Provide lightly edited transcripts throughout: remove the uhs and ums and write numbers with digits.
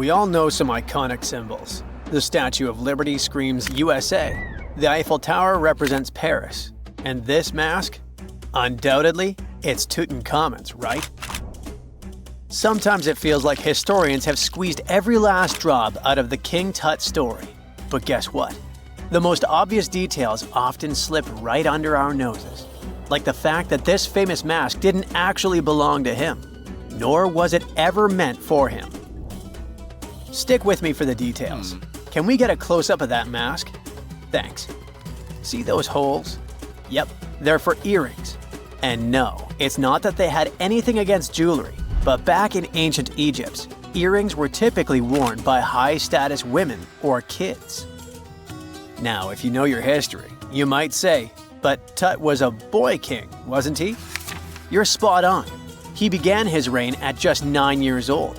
We all know some iconic symbols. The Statue of Liberty screams USA. The Eiffel Tower represents Paris. And this mask? Undoubtedly, it's Tutankhamun's, right? Sometimes it feels like historians have squeezed every last drop out of the King Tut story. But guess what? The most obvious details often slip right under our noses. Like the fact that this famous mask didn't actually belong to him, nor was it ever meant for him. Stick with me for the details. Can we get a close-up of that mask? Thanks. See those holes? Yep, they're for earrings. And no, it's not that they had anything against jewelry, but back in ancient Egypt, earrings were typically worn by high-status women or kids. Now, if you know your history, you might say, but Tut was a boy king, wasn't he? You're spot on. He began his reign at just 9 years old.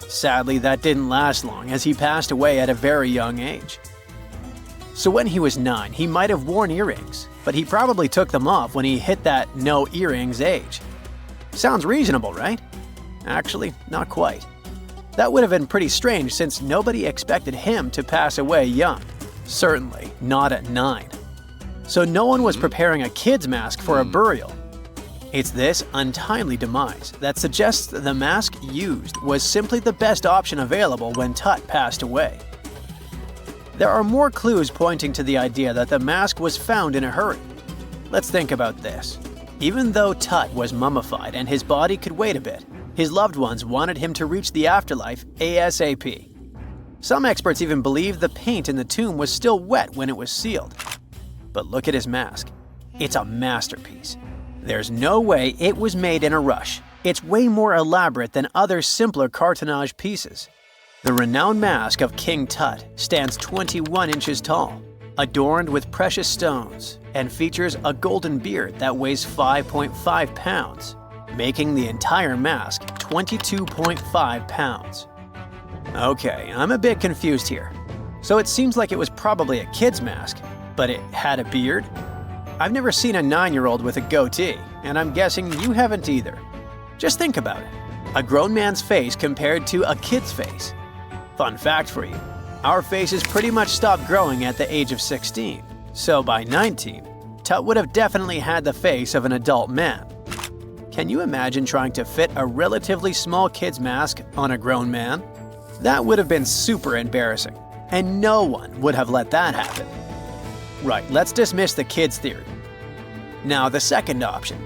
Sadly, that didn't last long as he passed away at a very young age. So when he was 9, he might have worn earrings, but he probably took them off when he hit that no earrings age. Sounds reasonable, right? Actually, not quite. That would have been pretty strange since nobody expected him to pass away young. Certainly not at 9. So no one was preparing a kid's mask for a burial. It's this untimely demise that suggests that the mask used was simply the best option available when Tut passed away. There are more clues pointing to the idea that the mask was found in a hurry. Let's think about this. Even though Tut was mummified and his body could wait a bit, his loved ones wanted him to reach the afterlife ASAP. Some experts even believe the paint in the tomb was still wet when it was sealed. But look at his mask. It's a masterpiece. There's no way it was made in a rush. It's way more elaborate than other simpler cartonnage pieces. The renowned mask of King Tut stands 21 inches tall, adorned with precious stones, and features a golden beard that weighs 5.5 pounds, making the entire mask 22.5 pounds. Okay, I'm a bit confused here. So it seems like it was probably a kid's mask, but it had a beard? I've never seen a 9-year-old with a goatee, and I'm guessing you haven't either. Just think about it. A grown man's face compared to a kid's face. Fun fact for you, our faces pretty much stopped growing at the age of 16, so by 19, Tut would have definitely had the face of an adult man. Can you imagine trying to fit a relatively small kid's mask on a grown man? That would have been super embarrassing, and no one would have let that happen. Right, let's dismiss the kids theory. Now, the second option,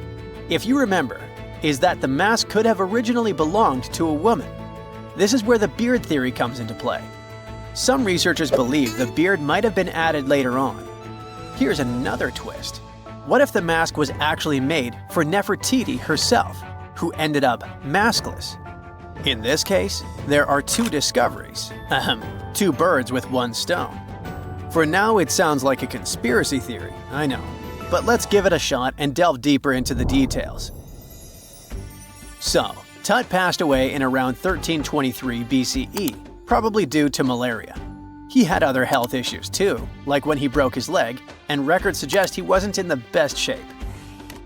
if you remember, is that the mask could have originally belonged to a woman. This is where the beard theory comes into play. Some researchers believe the beard might have been added later on. Here's another twist. What if the mask was actually made for Nefertiti herself, who ended up maskless? In this case, there are two discoveries. Two birds with one stone. For now, it sounds like a conspiracy theory, I know. But let's give it a shot and delve deeper into the details. So, Tut passed away in around 1323 BCE, probably due to malaria. He had other health issues too, like when he broke his leg, and records suggest he wasn't in the best shape.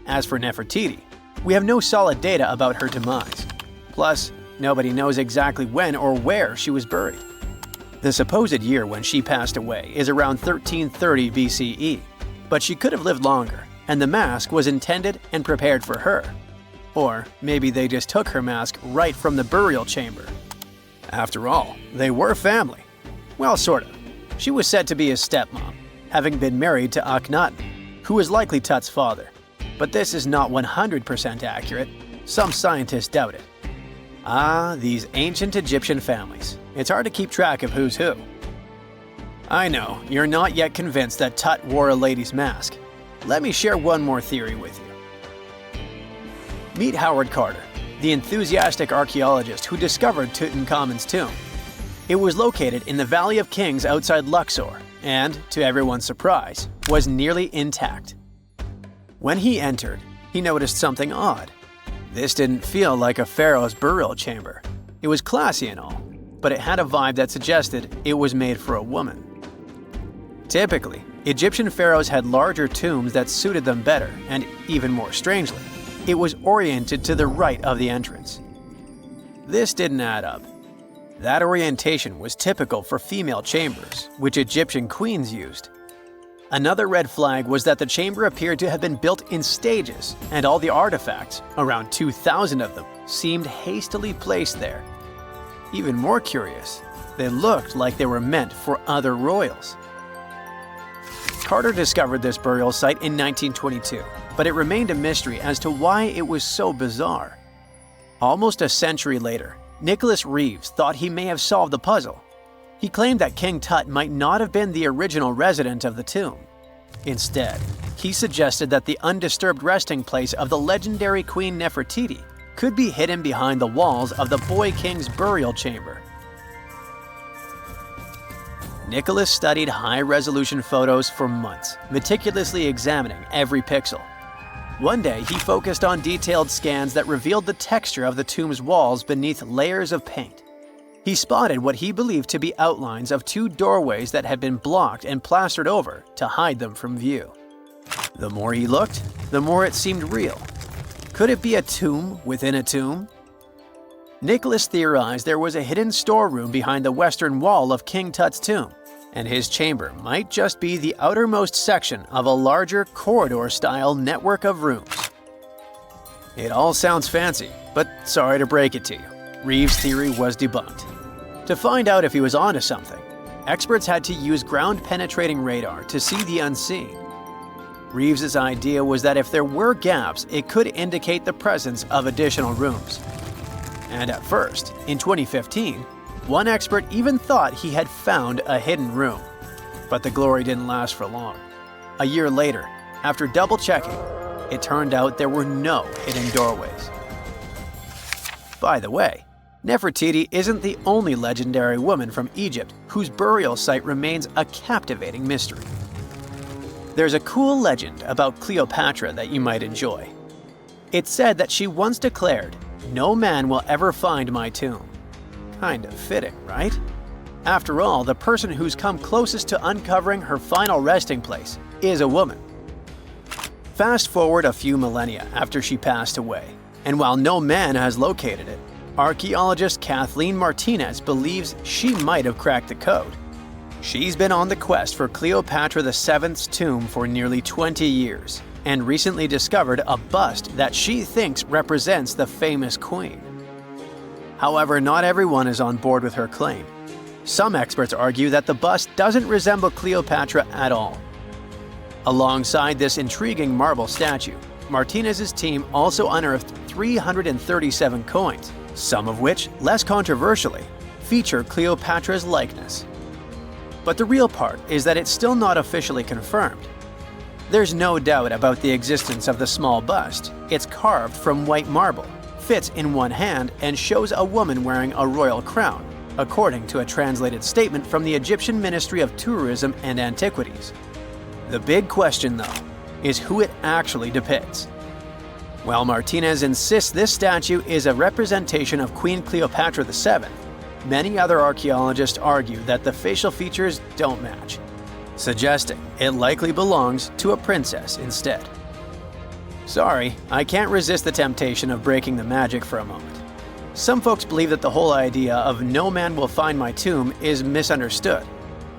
As for Nefertiti, we have no solid data about her demise. Plus, nobody knows exactly when or where she was buried. The supposed year when she passed away is around 1330 BCE, but she could have lived longer, and the mask was intended and prepared for her. Or maybe they just took her mask right from the burial chamber. After all, they were family. Well, sort of. She was said to be his stepmom, having been married to Akhenaten, who was likely Tut's father. But this is not 100% accurate. Some scientists doubt it. Ah, these ancient Egyptian families. It's hard to keep track of who's who. I know, you're not yet convinced that Tut wore a lady's mask. Let me share one more theory with you. Meet Howard Carter, the enthusiastic archaeologist who discovered Tutankhamun's tomb. It was located in the Valley of Kings outside Luxor, and, to everyone's surprise, was nearly intact. When he entered, he noticed something odd. This didn't feel like a pharaoh's burial chamber. It was classy and all, but it had a vibe that suggested it was made for a woman. Typically, Egyptian pharaohs had larger tombs that suited them better, and even more strangely, it was oriented to the right of the entrance. This didn't add up. That orientation was typical for female chambers, which Egyptian queens used. Another red flag was that the chamber appeared to have been built in stages, and all the artifacts, around 2,000 of them, seemed hastily placed there. Even more curious, they looked like they were meant for other royals. Carter discovered this burial site in 1922, but it remained a mystery as to why it was so bizarre. Almost a century later, Nicholas Reeves thought he may have solved the puzzle. He claimed that King Tut might not have been the original resident of the tomb. Instead, he suggested that the undisturbed resting place of the legendary Queen Nefertiti could be hidden behind the walls of the boy king's burial chamber. Nicholas studied high-resolution photos for months, meticulously examining every pixel. One day, he focused on detailed scans that revealed the texture of the tomb's walls beneath layers of paint. He spotted what he believed to be outlines of two doorways that had been blocked and plastered over to hide them from view. The more he looked, the more it seemed real. Could it be a tomb within a tomb? Nicholas theorized there was a hidden storeroom behind the western wall of King Tut's tomb, and his chamber might just be the outermost section of a larger corridor-style network of rooms. It all sounds fancy, but sorry to break it to you, Reeves' theory was debunked. To find out if he was onto something, experts had to use ground-penetrating radar to see the unseen. Reeves' idea was that if there were gaps, it could indicate the presence of additional rooms. And at first, in 2015, one expert even thought he had found a hidden room. But the glory didn't last for long. A year later, after double-checking, it turned out there were no hidden doorways. By the way, Nefertiti isn't the only legendary woman from Egypt whose burial site remains a captivating mystery. There's a cool legend about Cleopatra that you might enjoy. It's said that she once declared, "No man will ever find my tomb." Kind of fitting, right? After all, the person who's come closest to uncovering her final resting place is a woman. Fast forward a few millennia after she passed away, and while no man has located it, archaeologist Kathleen Martinez believes she might have cracked the code. She's been on the quest for Cleopatra VII's tomb for nearly 20 years, and recently discovered a bust that she thinks represents the famous queen. However, not everyone is on board with her claim. Some experts argue that the bust doesn't resemble Cleopatra at all. Alongside this intriguing marble statue, Martinez's team also unearthed 337 coins, some of which, less controversially, feature Cleopatra's likeness. But the real part is that it's still not officially confirmed. There's no doubt about the existence of the small bust. It's carved from white marble, fits in one hand, and shows a woman wearing a royal crown, according to a translated statement from the Egyptian Ministry of Tourism and Antiquities. The big question, though, is who it actually depicts. While Martinez insists this statue is a representation of Queen Cleopatra VII, many other archaeologists argue that the facial features don't match, suggesting it likely belongs to a princess instead. Sorry, I can't resist the temptation of breaking the magic for a moment. Some folks believe that the whole idea of "no man will find my tomb" is misunderstood.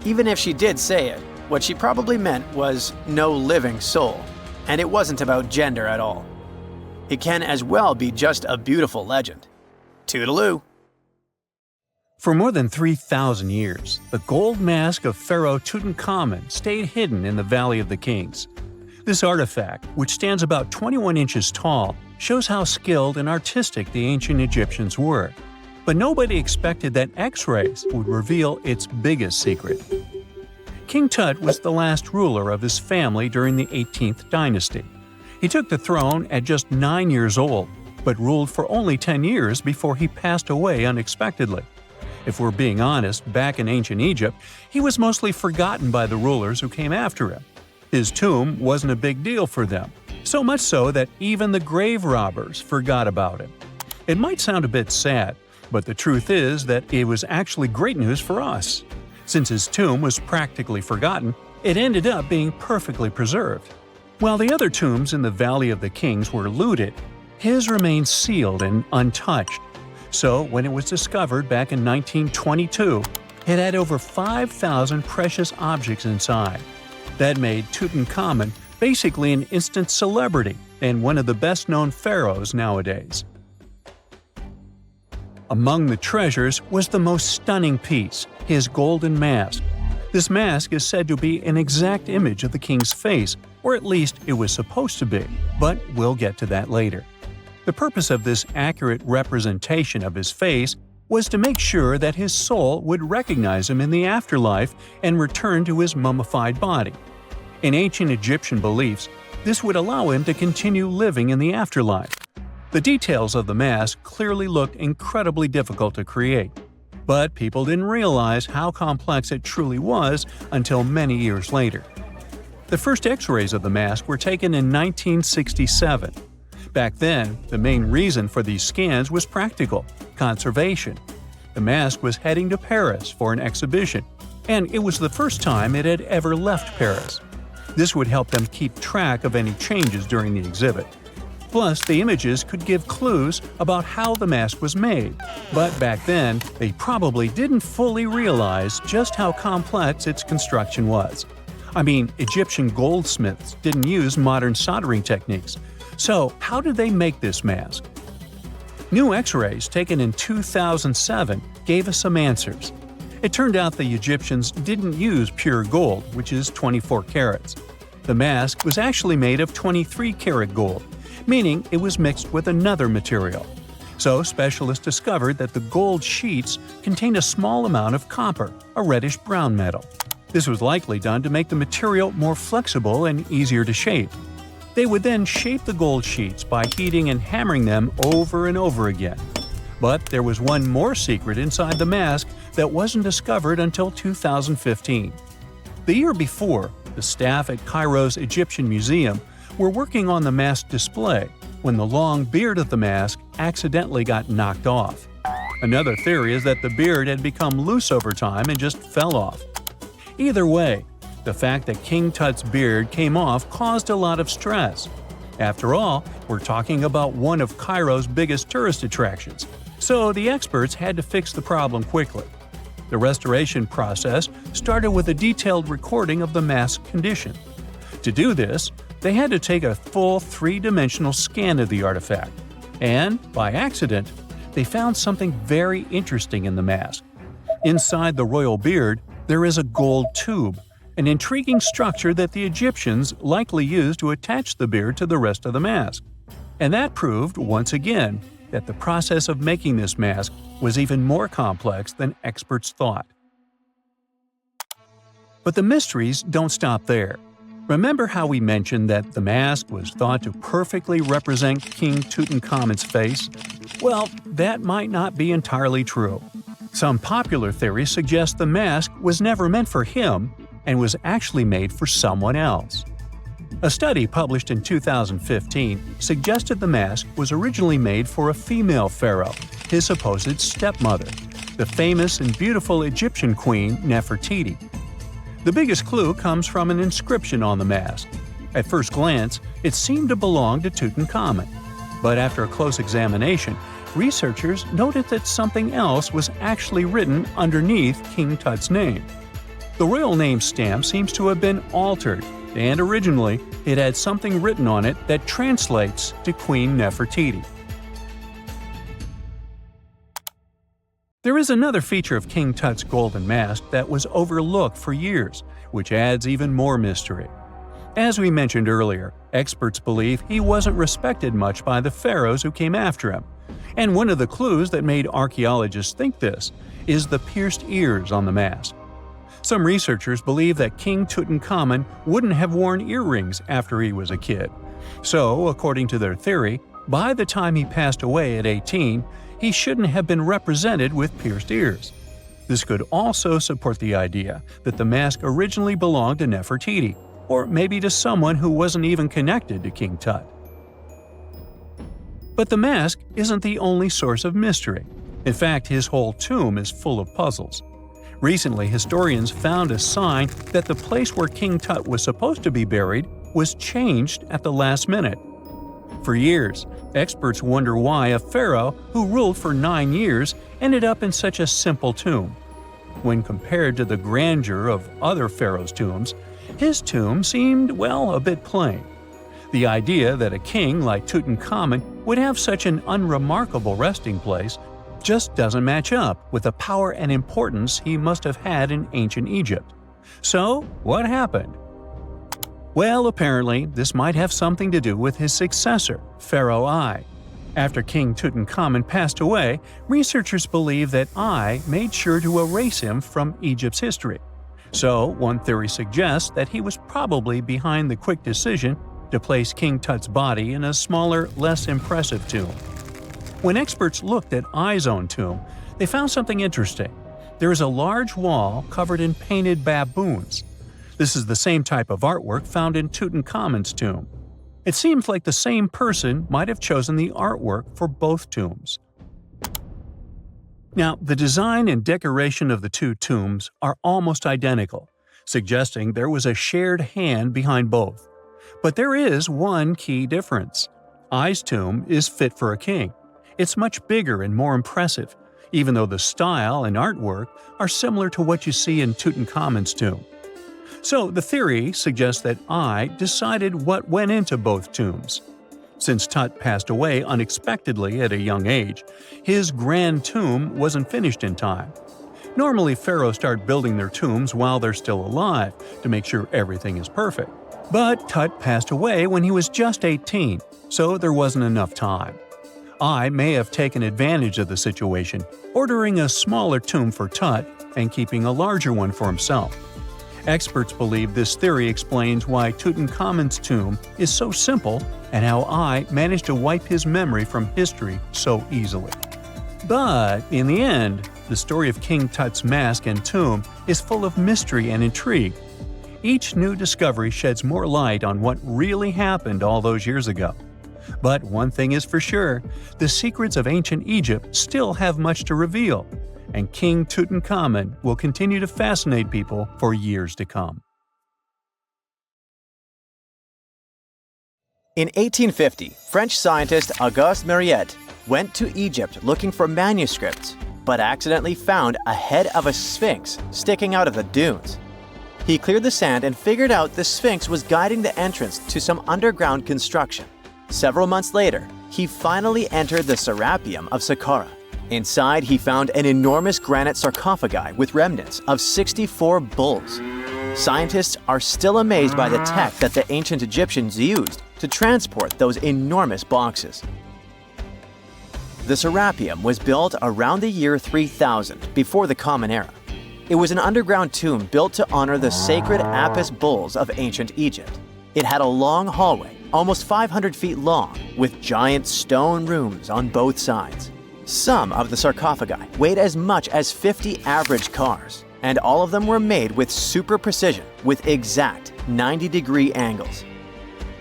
Even if she did say it, what she probably meant was "no living soul," and it wasn't about gender at all. It can as well be just a beautiful legend. Toodaloo! For more than 3,000 years, the gold mask of Pharaoh Tutankhamun stayed hidden in the Valley of the Kings. This artifact, which stands about 21 inches tall, shows how skilled and artistic the ancient Egyptians were. But nobody expected that X-rays would reveal its biggest secret. King Tut was the last ruler of his family during the 18th dynasty. He took the throne at just 9 years old, but ruled for only 10 years before he passed away unexpectedly. If we're being honest, back in ancient Egypt, he was mostly forgotten by the rulers who came after him. His tomb wasn't a big deal for them, so much so that even the grave robbers forgot about him. It might sound a bit sad, but the truth is that it was actually great news for us. Since his tomb was practically forgotten, it ended up being perfectly preserved. While the other tombs in the Valley of the Kings were looted, his remained sealed and untouched. So, when it was discovered back in 1922, it had over 5,000 precious objects inside. That made Tutankhamun basically an instant celebrity and one of the best-known pharaohs nowadays. Among the treasures was the most stunning piece, his golden mask. This mask is said to be an exact image of the king's face, or at least it was supposed to be, but we'll get to that later. The purpose of this accurate representation of his face was to make sure that his soul would recognize him in the afterlife and return to his mummified body. In ancient Egyptian beliefs, this would allow him to continue living in the afterlife. The details of the mask clearly looked incredibly difficult to create, but people didn't realize how complex it truly was until many years later. The first X-rays of the mask were taken in 1967. Back then, the main reason for these scans was practical – conservation. The mask was heading to Paris for an exhibition, and it was the first time it had ever left Paris. This would help them keep track of any changes during the exhibit. Plus, the images could give clues about how the mask was made. But back then, they probably didn't fully realize just how complex its construction was. I mean, Egyptian goldsmiths didn't use modern soldering techniques. So, how did they make this mask? New X-rays taken in 2007 gave us some answers. It turned out the Egyptians didn't use pure gold, which is 24 carats. The mask was actually made of 23-karat gold, meaning it was mixed with another material. So specialists discovered that the gold sheets contained a small amount of copper, a reddish-brown metal. This was likely done to make the material more flexible and easier to shape. They would then shape the gold sheets by heating and hammering them over and over again. But there was one more secret inside the mask that wasn't discovered until 2015. The year before, the staff at Cairo's Egyptian Museum were working on the mask display when the long beard of the mask accidentally got knocked off. Another theory is that the beard had become loose over time and just fell off. Either way, the fact that King Tut's beard came off caused a lot of stress. After all, we're talking about one of Cairo's biggest tourist attractions, so the experts had to fix the problem quickly. The restoration process started with a detailed recording of the mask's condition. To do this, they had to take a full three-dimensional scan of the artifact. And, by accident, they found something very interesting in the mask. Inside the royal beard, there is a gold tube, an intriguing structure that the Egyptians likely used to attach the beard to the rest of the mask. And that proved, once again, that the process of making this mask was even more complex than experts thought. But the mysteries don't stop there. Remember how we mentioned that the mask was thought to perfectly represent King Tutankhamun's face? Well, that might not be entirely true. Some popular theories suggest the mask was never meant for him and was actually made for someone else. A study published in 2015 suggested the mask was originally made for a female pharaoh, his supposed stepmother, the famous and beautiful Egyptian queen Nefertiti. The biggest clue comes from an inscription on the mask. At first glance, it seemed to belong to Tutankhamun. But after a close examination, researchers noted that something else was actually written underneath King Tut's name. The royal name stamp seems to have been altered, and originally it had something written on it that translates to Queen Nefertiti. There is another feature of King Tut's golden mask that was overlooked for years, which adds even more mystery. As we mentioned earlier, experts believe he wasn't respected much by the pharaohs who came after him. And one of the clues that made archaeologists think this is the pierced ears on the mask. Some researchers believe that King Tutankhamun wouldn't have worn earrings after he was a kid. So, according to their theory, by the time he passed away at 18, he shouldn't have been represented with pierced ears. This could also support the idea that the mask originally belonged to Nefertiti, or maybe to someone who wasn't even connected to King Tut. But the mask isn't the only source of mystery. In fact, his whole tomb is full of puzzles. Recently, historians found a sign that the place where King Tut was supposed to be buried was changed at the last minute. For years, experts wonder why a pharaoh who ruled for 9 years ended up in such a simple tomb. When compared to the grandeur of other pharaohs' tombs, his tomb seemed, well, a bit plain. The idea that a king like Tutankhamun would have such an unremarkable resting place just doesn't match up with the power and importance he must have had in ancient Egypt. So, what happened? Well, apparently, this might have something to do with his successor, Pharaoh I. After King Tutankhamun passed away, researchers believe that I made sure to erase him from Egypt's history. So, one theory suggests that he was probably behind the quick decision to place King Tut's body in a smaller, less impressive tomb. When experts looked at I's own tomb, they found something interesting. There is a large wall covered in painted baboons. This is the same type of artwork found in Tutankhamun's tomb. It seems like the same person might have chosen the artwork for both tombs. Now, the design and decoration of the two tombs are almost identical, suggesting there was a shared hand behind both. But there is one key difference. I's tomb is fit for a king. It's much bigger and more impressive, even though the style and artwork are similar to what you see in Tutankhamun's tomb. So the theory suggests that I decided what went into both tombs. Since Tut passed away unexpectedly at a young age, his grand tomb wasn't finished in time. Normally, pharaohs start building their tombs while they're still alive to make sure everything is perfect. But Tut passed away when he was just 18, so there wasn't enough time. I may have taken advantage of the situation, ordering a smaller tomb for Tut and keeping a larger one for himself. Experts believe this theory explains why Tutankhamun's tomb is so simple and how I managed to wipe his memory from history so easily. But in the end, the story of King Tut's mask and tomb is full of mystery and intrigue. Each new discovery sheds more light on what really happened all those years ago. But one thing is for sure, the secrets of ancient Egypt still have much to reveal, and King Tutankhamun will continue to fascinate people for years to come. In 1850, French scientist Auguste Mariette went to Egypt looking for manuscripts, but accidentally found a head of a sphinx sticking out of the dunes. He cleared the sand and figured out the sphinx was guiding the entrance to some underground construction. Several months later, he finally entered the Serapeum of Saqqara. Inside, he found an enormous granite sarcophagi with remnants of 64 bulls. Scientists are still amazed by the tech that the ancient Egyptians used to transport those enormous boxes. The Serapeum was built around the year 3000 before the Common Era. It was an underground tomb built to honor the sacred Apis bulls of ancient Egypt. It had a long hallway, almost 500 feet long, with giant stone rooms on both sides. Some of the sarcophagi weighed as much as 50 average cars, and all of them were made with super precision with exact 90-degree angles.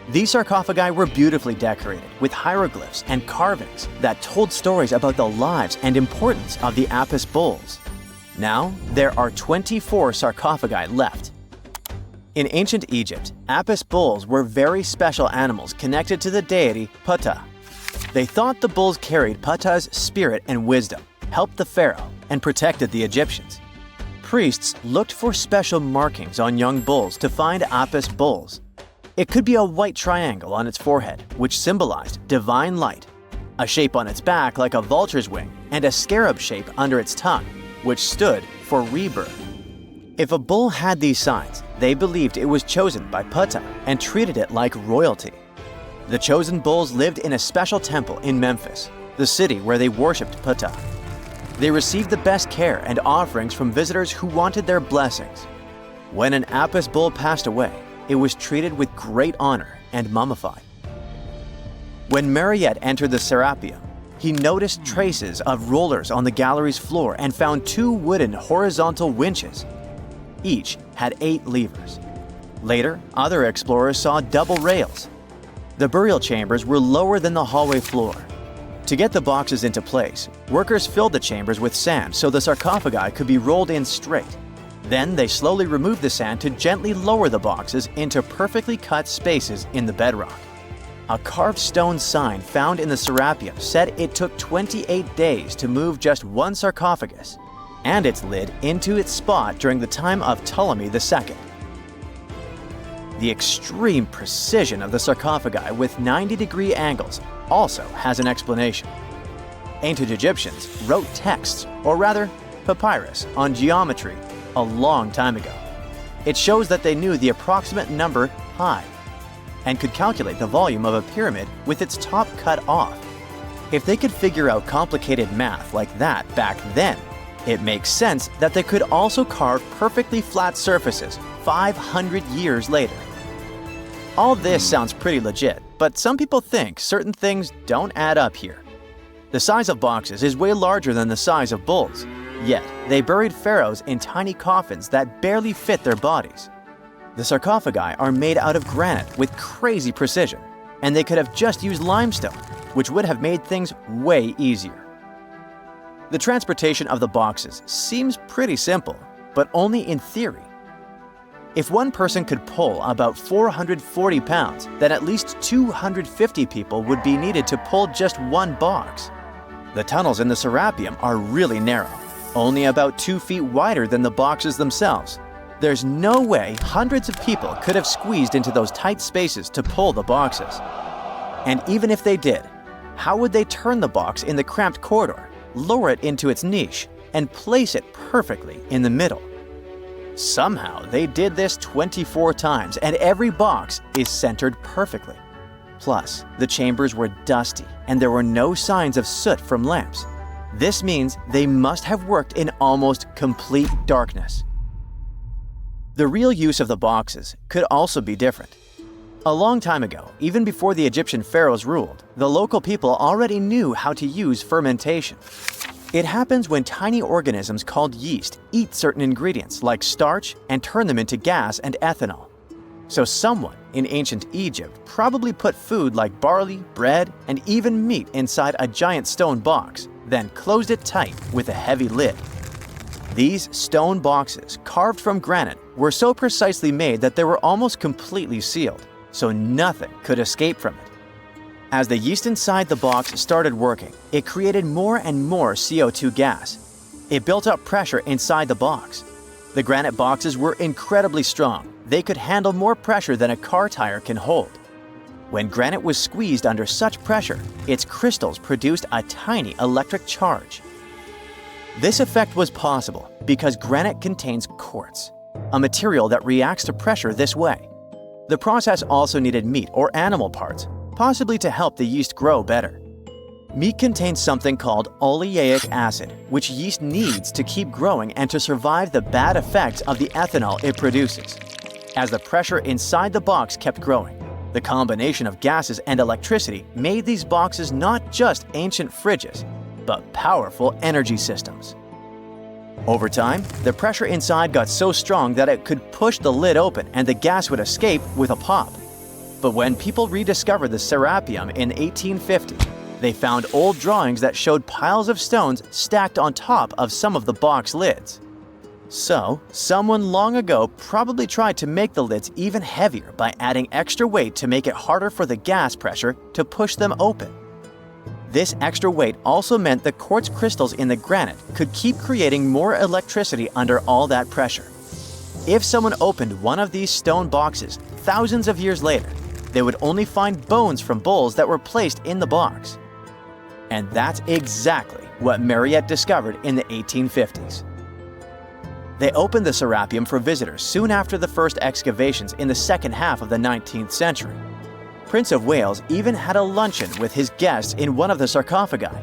These sarcophagi were beautifully decorated with hieroglyphs and carvings that told stories about the lives and importance of the Apis bulls. Now, there are 24 sarcophagi left. In ancient Egypt, Apis bulls were very special animals connected to the deity Ptah. They thought the bulls carried Ptah's spirit and wisdom, helped the pharaoh, and protected the Egyptians. Priests looked for special markings on young bulls to find Apis bulls. It could be a white triangle on its forehead, which symbolized divine light, a shape on its back like a vulture's wing, and a scarab shape under its tongue, which stood for rebirth. If a bull had these signs, they believed it was chosen by Ptah and treated it like royalty. The chosen bulls lived in a special temple in Memphis, the city where they worshipped Ptah. They received the best care and offerings from visitors who wanted their blessings. When an Apis bull passed away, it was treated with great honor and mummified. When Mariette entered the Serapeum, he noticed traces of rollers on the gallery's floor and found 2 wooden horizontal winches. Each had 8 levers. Later, other explorers saw double rails. The burial chambers were lower than the hallway floor. To get the boxes into place, workers filled the chambers with sand so the sarcophagi could be rolled in straight. Then they slowly removed the sand to gently lower the boxes into perfectly cut spaces in the bedrock. A carved stone sign found in the Serapeum said it took 28 days to move just one sarcophagus and its lid into its spot during the time of Ptolemy II. The extreme precision of the sarcophagi with 90-degree angles also has an explanation. Ancient Egyptians wrote texts, or rather, papyrus, on geometry a long time ago. It shows that they knew the approximate number pi and could calculate the volume of a pyramid with its top cut off. If they could figure out complicated math like that back then, it makes sense that they could also carve perfectly flat surfaces 500 years later. All this sounds pretty legit, but some people think certain things don't add up here. The size of boxes is way larger than the size of bulls, yet they buried pharaohs in tiny coffins that barely fit their bodies. The sarcophagi are made out of granite with crazy precision, and they could have just used limestone, which would have made things way easier. The transportation of the boxes seems pretty simple, but only in theory. If one person could pull about 440 pounds, then at least 250 people would be needed to pull just one box. The tunnels in the Serapeum are really narrow, only about 2 feet wider than the boxes themselves. There's no way hundreds of people could have squeezed into those tight spaces to pull the boxes. And even if they did, how would they turn the box in the cramped corridor, lower it into its niche, and place it perfectly in the middle? Somehow they did this 24 times, and every box is centered perfectly. Plus, the chambers were dusty, and there were no signs of soot from lamps. This means they must have worked in almost complete darkness. The real use of the boxes could also be different. A long time ago, even before the Egyptian pharaohs ruled, the local people already knew how to use fermentation. It happens when tiny organisms called yeast eat certain ingredients like starch and turn them into gas and ethanol. So someone in ancient Egypt probably put food like barley, bread, and even meat inside a giant stone box, then closed it tight with a heavy lid. These stone boxes, carved from granite, were so precisely made that they were almost completely sealed, so nothing could escape from it. As the yeast inside the box started working, it created more and more CO2 gas. It built up pressure inside the box. The granite boxes were incredibly strong. They could handle more pressure than a car tire can hold. When granite was squeezed under such pressure, its crystals produced a tiny electric charge. This effect was possible because granite contains quartz, a material that reacts to pressure this way. The process also needed meat or animal parts, possibly to help the yeast grow better. Meat contains something called oleic acid, which yeast needs to keep growing and to survive the bad effects of the ethanol it produces. As the pressure inside the box kept growing, the combination of gases and electricity made these boxes not just ancient fridges, but powerful energy systems. Over time, the pressure inside got so strong that it could push the lid open and the gas would escape with a pop. But when people rediscovered the Serapeum in 1850, they found old drawings that showed piles of stones stacked on top of some of the box lids. So, someone long ago probably tried to make the lids even heavier by adding extra weight to make it harder for the gas pressure to push them open. This extra weight also meant the quartz crystals in the granite could keep creating more electricity under all that pressure. If someone opened one of these stone boxes thousands of years later, they would only find bones from bulls that were placed in the box. And that's exactly what Mariette discovered in the 1850s. They opened the Serapeum for visitors soon after the first excavations in the second half of the 19th century. Prince of Wales even had a luncheon with his guests in one of the sarcophagi.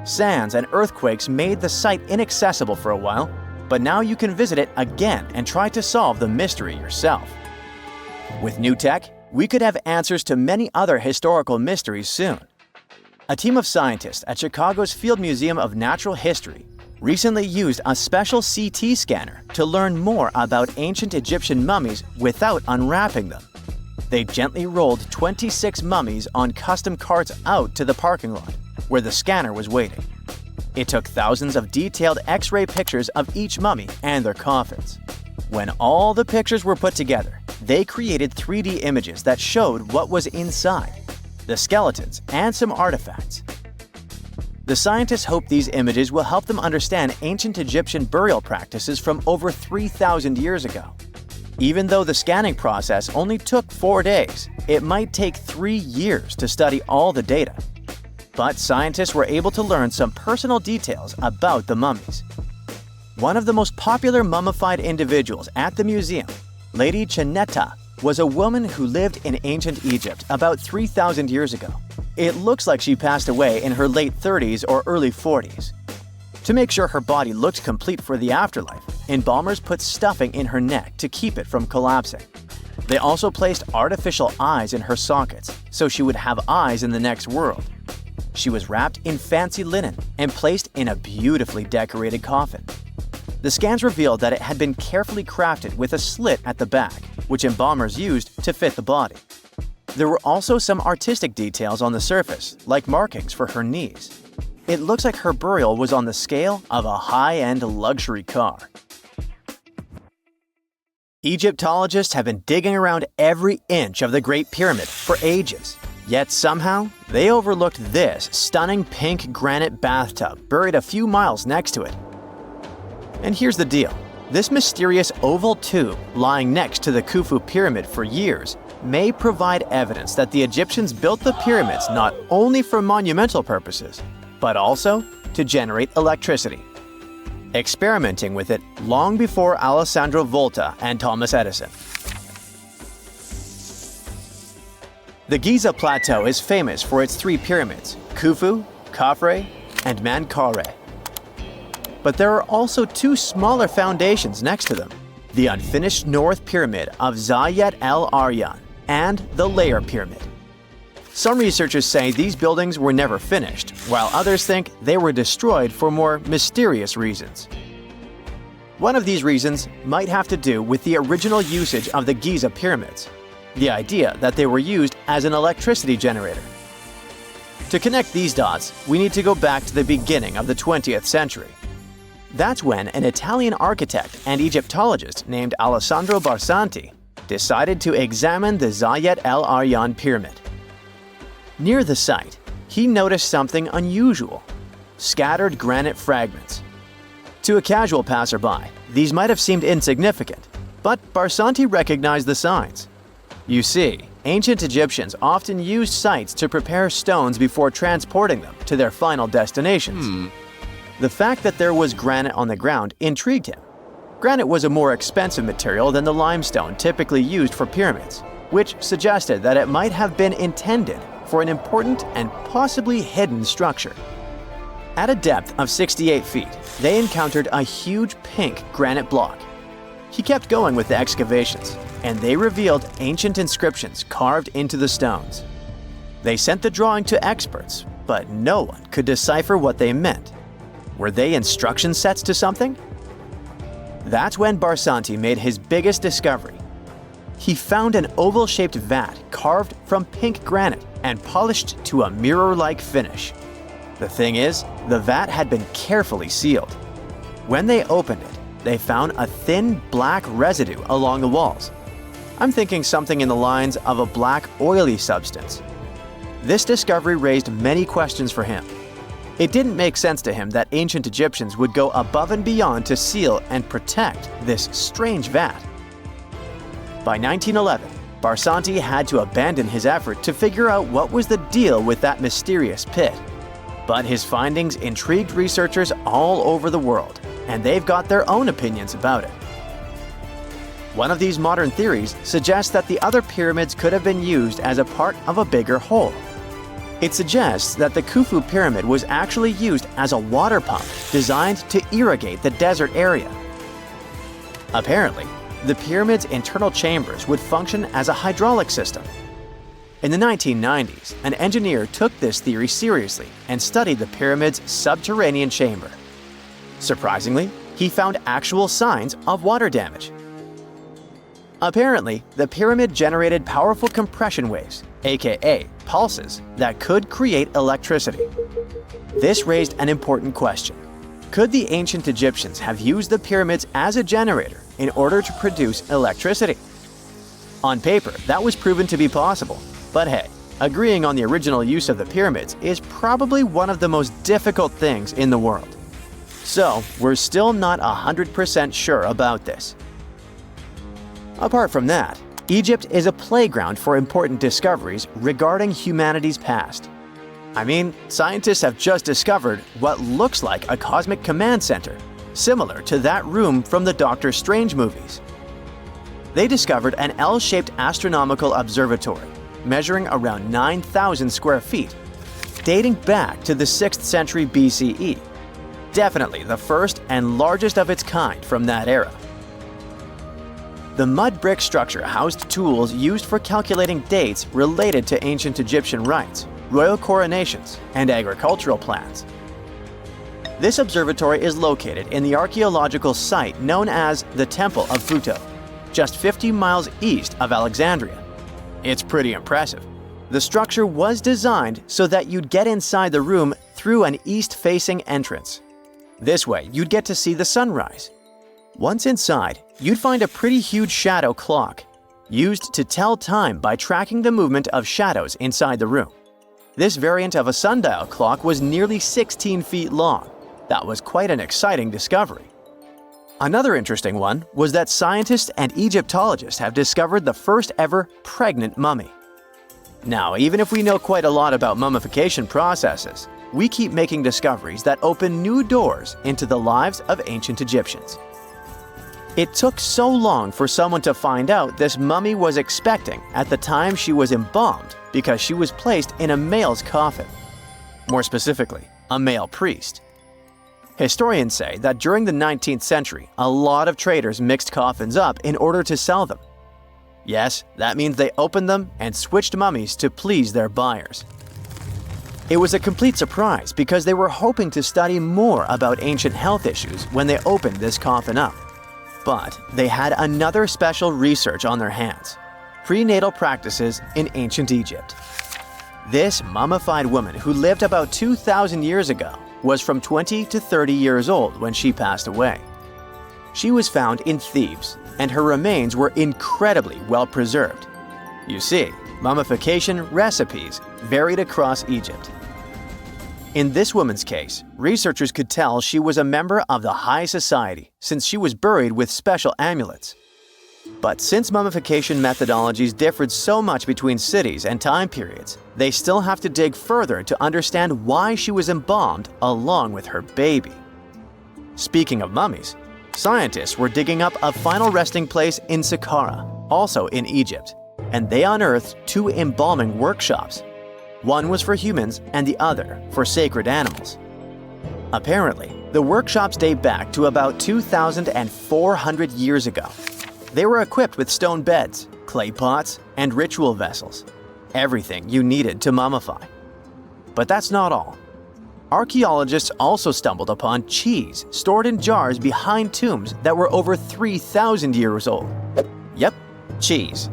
Sands and earthquakes made the site inaccessible for a while, but now you can visit it again and try to solve the mystery yourself. With new tech, we could have answers to many other historical mysteries soon. A team of scientists at Chicago's Field Museum of Natural History recently used a special CT scanner to learn more about ancient Egyptian mummies without unwrapping them. They gently rolled 26 mummies on custom carts out to the parking lot, where the scanner was waiting. It took thousands of detailed X-ray pictures of each mummy and their coffins. When all the pictures were put together, they created 3D images that showed what was inside. the skeletons, and some artifacts. The scientists hope these images will help them understand ancient Egyptian burial practices from over 3,000 years ago. Even though the scanning process only took 4 days, it might take 3 years to study all the data. But scientists were able to learn some personal details about the mummies. One of the most popular mummified individuals at the museum, Lady Chineta, was a woman who lived in ancient Egypt about 3,000 years ago. It looks like she passed away in her late 30s or early 40s. To make sure her body looked complete for the afterlife, embalmers put stuffing in her neck to keep it from collapsing. They also placed artificial eyes in her sockets, so she would have eyes in the next world. She was wrapped in fancy linen and placed in a beautifully decorated coffin. The scans revealed that it had been carefully crafted with a slit at the back, which embalmers used to fit the body. There were also some artistic details on the surface, like markings for her knees. It looks like her burial was on the scale of a high-end luxury car. Egyptologists have been digging around every inch of the Great Pyramid for ages. Yet somehow, they overlooked this stunning pink granite bathtub buried a few miles next to it. And here's the deal. This mysterious oval tube lying next to the Khufu pyramid for years may provide evidence that the Egyptians built the pyramids not only for monumental purposes, but also to generate electricity, experimenting with it long before Alessandro Volta and Thomas Edison. The Giza Plateau is famous for its 3 pyramids, Khufu, Khafre, and Menkaure. But there are also 2 smaller foundations next to them, the unfinished North Pyramid of Zayat el-Aryan and the Layer Pyramid. Some researchers say these buildings were never finished, while others think they were destroyed for more mysterious reasons. One of these reasons might have to do with the original usage of the Giza pyramids, the idea that they were used as an electricity generator. To connect these dots, we need to go back to the beginning of the 20th century. That's when an Italian architect and Egyptologist named Alessandro Barsanti decided to examine the Zayat el-Aryan pyramid. Near the site, he noticed something unusual: scattered granite fragments. To a casual passerby, these might have seemed insignificant, but Barsanti recognized the signs. You see, ancient Egyptians often used sites to prepare stones before transporting them to their final destinations. The fact that there was granite on the ground intrigued him. Granite was a more expensive material than the limestone typically used for pyramids, which suggested that it might have been intended for an important and possibly hidden structure. At a depth of 68 feet, they encountered a huge pink granite block. He kept going with the excavations, and they revealed ancient inscriptions carved into the stones. They sent the drawing to experts, but no one could decipher what they meant. Were they instruction sets to something? That's when Barsanti made his biggest discovery. He found an oval-shaped vat carved from pink granite and polished to a mirror-like finish. The thing is, the vat had been carefully sealed. When they opened it, they found a thin black residue along the walls. I'm thinking something in the lines of a black oily substance. This discovery raised many questions for him. It didn't make sense to him that ancient Egyptians would go above and beyond to seal and protect this strange vat. By 1911, Barsanti had to abandon his effort to figure out what was the deal with that mysterious pit. But his findings intrigued researchers all over the world, and they've got their own opinions about it. One of these modern theories suggests that the other pyramids could have been used as a part of a bigger whole. It suggests that the Khufu pyramid was actually used as a water pump designed to irrigate the desert area. Apparently, the pyramid's internal chambers would function as a hydraulic system. In the 1990s, an engineer took this theory seriously and studied the pyramid's subterranean chamber. Surprisingly, he found actual signs of water damage. Apparently, the pyramid generated powerful compression waves, aka pulses, that could create electricity. This raised an important question. Could the ancient Egyptians have used the pyramids as a generator in order to produce electricity? On paper, that was proven to be possible, but hey, agreeing on the original use of the pyramids is probably one of the most difficult things in the world. So, we're still not 100% sure about this. Apart from that, Egypt is a playground for important discoveries regarding humanity's past. I mean, scientists have just discovered what looks like a cosmic command center, similar to that room from the Doctor Strange movies. They discovered an L-shaped astronomical observatory, measuring around 9,000 square feet, dating back to the 6th century BCE. Definitely the first and largest of its kind from that era. The mud brick structure housed tools used for calculating dates related to ancient Egyptian rites, royal coronations, and agricultural plans. This observatory is located in the archaeological site known as the Temple of Phuto, just 50 miles east of Alexandria. It's pretty impressive. The structure was designed so that you'd get inside the room through an east-facing entrance. This way, you'd get to see the sunrise. Once inside, you'd find a pretty huge shadow clock, used to tell time by tracking the movement of shadows inside the room. This variant of a sundial clock was nearly 16 feet long. That was quite an exciting discovery. Another interesting one was that scientists and Egyptologists have discovered the first ever pregnant mummy. Now, even if we know quite a lot about mummification processes, we keep making discoveries that open new doors into the lives of ancient Egyptians. It took so long for someone to find out this mummy was expecting at the time she was embalmed because she was placed in a male's coffin. More specifically, a male priest. Historians say that during the 19th century, a lot of traders mixed coffins up in order to sell them. Yes, that means they opened them and switched mummies to please their buyers. It was a complete surprise because they were hoping to study more about ancient health issues when they opened this coffin up. But they had another special research on their hands: prenatal practices in ancient Egypt. This mummified woman, who lived about 2,000 years ago, was from 20 to 30 years old when she passed away. She was found in Thebes, and her remains were incredibly well preserved. You see, mummification recipes varied across Egypt. In this woman's case, researchers could tell she was a member of the high society since she was buried with special amulets. But since mummification methodologies differed so much between cities and time periods, they still have to dig further to understand why she was embalmed along with her baby. Speaking of mummies, scientists were digging up a final resting place in Saqqara, also in Egypt, and they unearthed 2 embalming workshops. One was for humans and the other for sacred animals. Apparently, the workshops date back to about 2,400 years ago. They were equipped with stone beds, clay pots, and ritual vessels. Everything you needed to mummify. But that's not all. Archaeologists also stumbled upon cheese stored in jars behind tombs that were over 3,000 years old. Yep, cheese.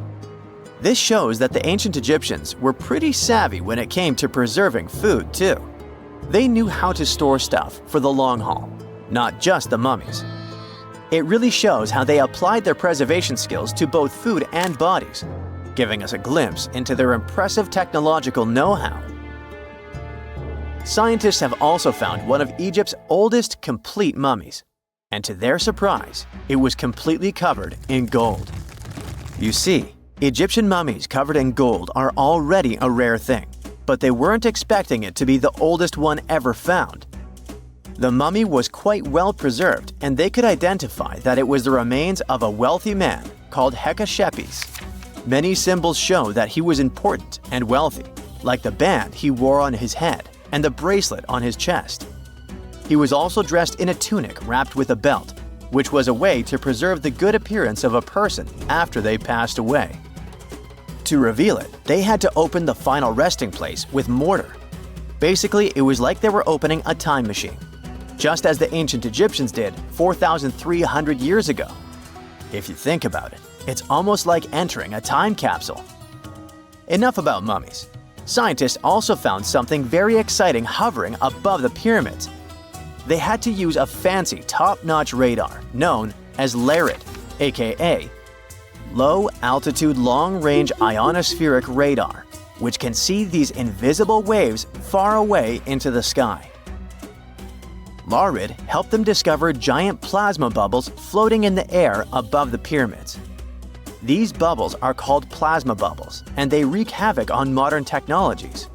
This shows that the ancient Egyptians were pretty savvy when it came to preserving food, too. They knew how to store stuff for the long haul, not just the mummies. It really shows how they applied their preservation skills to both food and bodies, giving us a glimpse into their impressive technological know-how. Scientists have also found one of Egypt's oldest complete mummies, and to their surprise, it was completely covered in gold. You see, Egyptian mummies covered in gold are already a rare thing, but they weren't expecting it to be the oldest one ever found. The mummy was quite well preserved, and they could identify that it was the remains of a wealthy man called Hekashepes. Many symbols show that he was important and wealthy, like the band he wore on his head and the bracelet on his chest. He was also dressed in a tunic wrapped with a belt, which was a way to preserve the good appearance of a person after they passed away. To reveal it, they had to open the final resting place with mortar. Basically, it was like they were opening a time machine, just as the ancient Egyptians did 4,300 years ago. If you think about it, it's almost like entering a time capsule. Enough about mummies. Scientists also found something very exciting hovering above the pyramids. They had to use a fancy top-notch radar known as LARID, aka Low Altitude Long Range Ionospheric Radar, which can see these invisible waves far away into the sky. Laurid helped them discover giant plasma bubbles floating in the air above the pyramids. These bubbles are called plasma bubbles, and they wreak havoc on modern technologies.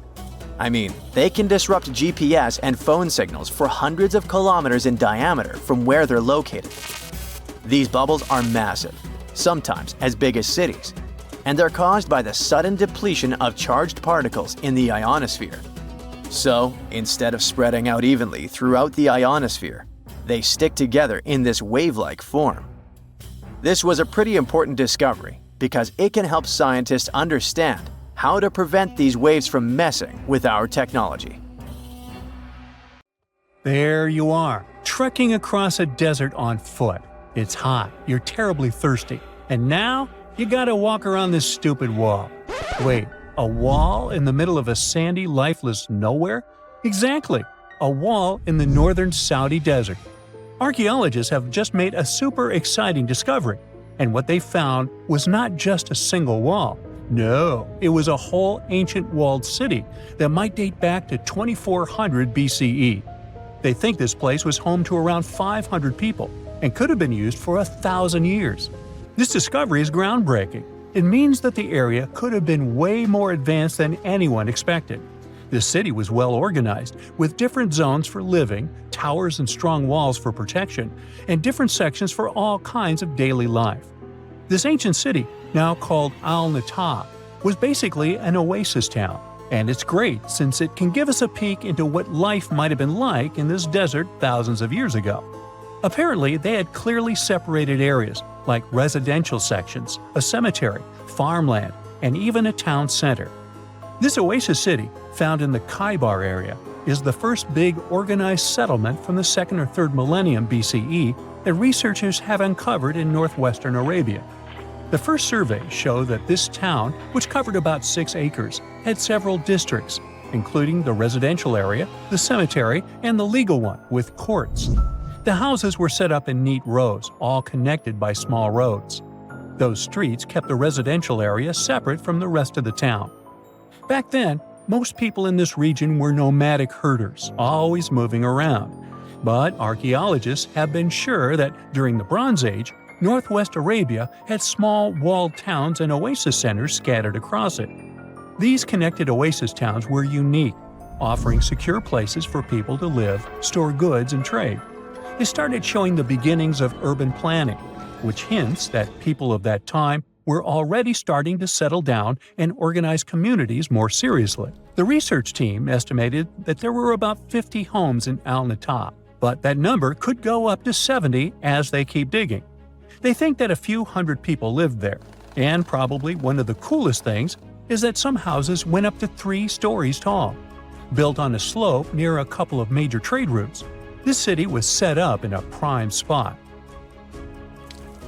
I mean, they can disrupt GPS and phone signals for hundreds of kilometers in diameter from where they're located. These bubbles are massive, sometimes as big as cities, and they're caused by the sudden depletion of charged particles in the ionosphere. So, instead of spreading out evenly throughout the ionosphere, they stick together in this wave-like form. This was a pretty important discovery because it can help scientists understand how to prevent these waves from messing with our technology. There you are, trekking across a desert on foot. It's hot, you're terribly thirsty, and now you gotta walk around this stupid wall. Wait, a wall in the middle of a sandy, lifeless nowhere? Exactly, a wall in the northern Saudi desert. Archaeologists have just made a super exciting discovery, and what they found was not just a single wall. No, it was a whole ancient walled city that might date back to 2400 BCE. They think this place was home to around 500 people and could have been used for 1,000 years. This discovery is groundbreaking. It means that the area could have been way more advanced than anyone expected. The city was well organized, with different zones for living, towers and strong walls for protection, and different sections for all kinds of daily life. This ancient city, now called Al-Natab, was basically an oasis town, and it's great since it can give us a peek into what life might have been like in this desert thousands of years ago. Apparently, they had clearly separated areas, like residential sections, a cemetery, farmland, and even a town center. This oasis city, found in the Khaybar area, is the first big organized settlement from the 2nd or 3rd millennium BCE that researchers have uncovered in northwestern Arabia. The first surveys show that this town, which covered about 6 acres, had several districts, including the residential area, the cemetery, and the legal one, with courts. The houses were set up in neat rows, all connected by small roads. Those streets kept the residential area separate from the rest of the town. Back then, most people in this region were nomadic herders, always moving around. But archaeologists have been sure that during the Bronze Age, Northwest Arabia had small walled towns and oasis centers scattered across it. These connected oasis towns were unique, offering secure places for people to live, store goods, and trade. They started showing the beginnings of urban planning, which hints that people of that time were already starting to settle down and organize communities more seriously. The research team estimated that there were about 50 homes in Al-Natab, but that number could go up to 70 as they keep digging. They think that a few hundred people lived there, and probably one of the coolest things is that some houses went up to 3 stories tall. Built on a slope near a couple of major trade routes, this city was set up in a prime spot.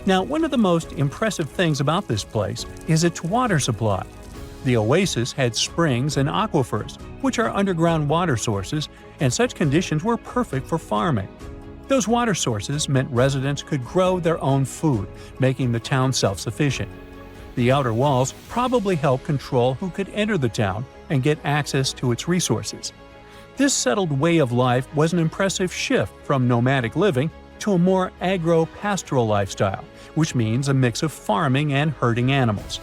Now, one of the most impressive things about this place is its water supply. The oasis had springs and aquifers, which are underground water sources, and such conditions were perfect for farming. Those water sources meant residents could grow their own food, making the town self-sufficient. The outer walls probably helped control who could enter the town and get access to its resources. This settled way of life was an impressive shift from nomadic living to a more agro-pastoral lifestyle, which means a mix of farming and herding animals.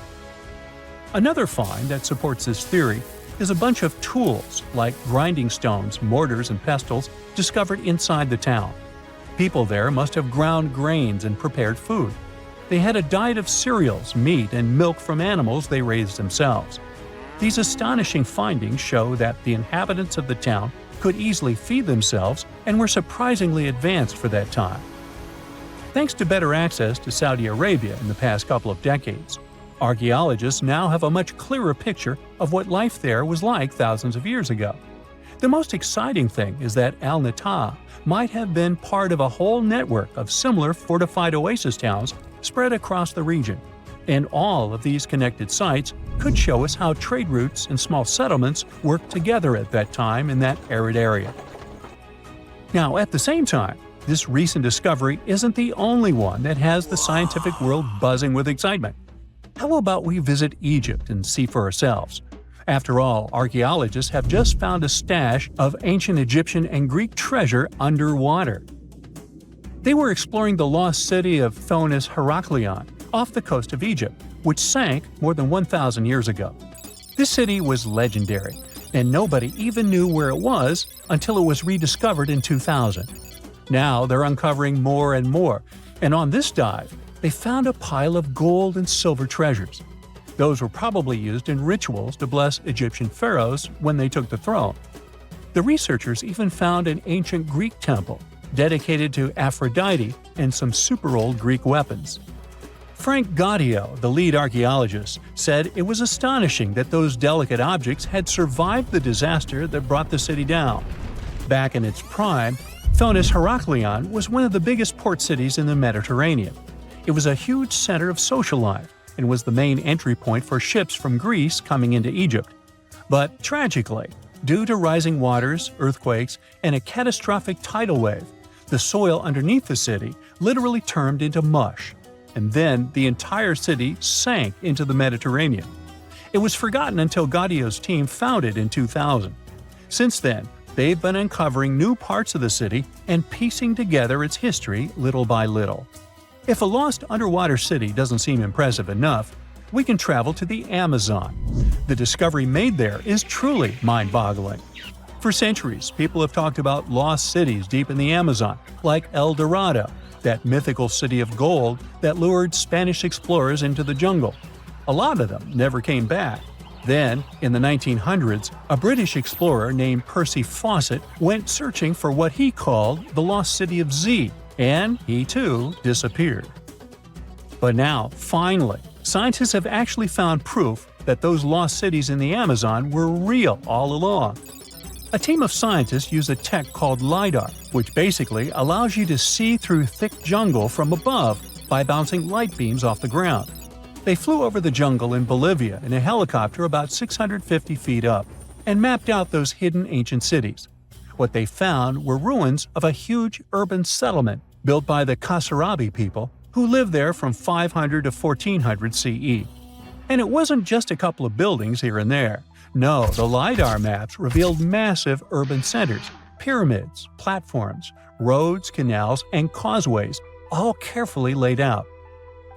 Another find that supports this theory is a bunch of tools, like grinding stones, mortars, and pestles, discovered inside the town. People there must have ground grains and prepared food. They had a diet of cereals, meat, and milk from animals they raised themselves. These astonishing findings show that the inhabitants of the town could easily feed themselves and were surprisingly advanced for that time. Thanks to better access to Saudi Arabia in the past couple of decades, archaeologists now have a much clearer picture of what life there was like thousands of years ago. The most exciting thing is that Al-Natab might have been part of a whole network of similar fortified oasis towns spread across the region, and all of these connected sites could show us how trade routes and small settlements worked together at that time in that arid area. Now, at the same time, this recent discovery isn't the only one that has the scientific world buzzing with excitement. How about we visit Egypt and see for ourselves? After all, archaeologists have just found a stash of ancient Egyptian and Greek treasure underwater. They were exploring the lost city of Thonis Heraklion off the coast of Egypt, which sank more than 1,000 years ago. This city was legendary, and nobody even knew where it was until it was rediscovered in 2000. Now they're uncovering more and more, and on this dive, they found a pile of gold and silver treasures. Those were probably used in rituals to bless Egyptian pharaohs when they took the throne. The researchers even found an ancient Greek temple dedicated to Aphrodite and some super-old Greek weapons. Frank Gaudio, the lead archaeologist, said it was astonishing that those delicate objects had survived the disaster that brought the city down. Back in its prime, Thonis Heraklion was one of the biggest port cities in the Mediterranean. It was a huge center of social life and was the main entry point for ships from Greece coming into Egypt. But tragically, due to rising waters, earthquakes, and a catastrophic tidal wave, the soil underneath the city literally turned into mush, and then the entire city sank into the Mediterranean. It was forgotten until Gaudio's team found it in 2000. Since then, they've been uncovering new parts of the city and piecing together its history little by little. If a lost underwater city doesn't seem impressive enough, we can travel to the Amazon. The discovery made there is truly mind-boggling. For centuries, people have talked about lost cities deep in the Amazon, like El Dorado, that mythical city of gold that lured Spanish explorers into the jungle. A lot of them never came back. Then, in the 1900s, a British explorer named Percy Fawcett went searching for what he called the lost city of Z, and he too disappeared. But now, finally, scientists have actually found proof that those lost cities in the Amazon were real all along. A team of scientists use a tech called LiDAR, which basically allows you to see through thick jungle from above by bouncing light beams off the ground. They flew over the jungle in Bolivia in a helicopter about 650 feet up and mapped out those hidden ancient cities. What they found were ruins of a huge urban settlement built by the Kasarabi people who lived there from 500 to 1400 CE. And it wasn't just a couple of buildings here and there. No, the LiDAR maps revealed massive urban centers, pyramids, platforms, roads, canals, and causeways, all carefully laid out.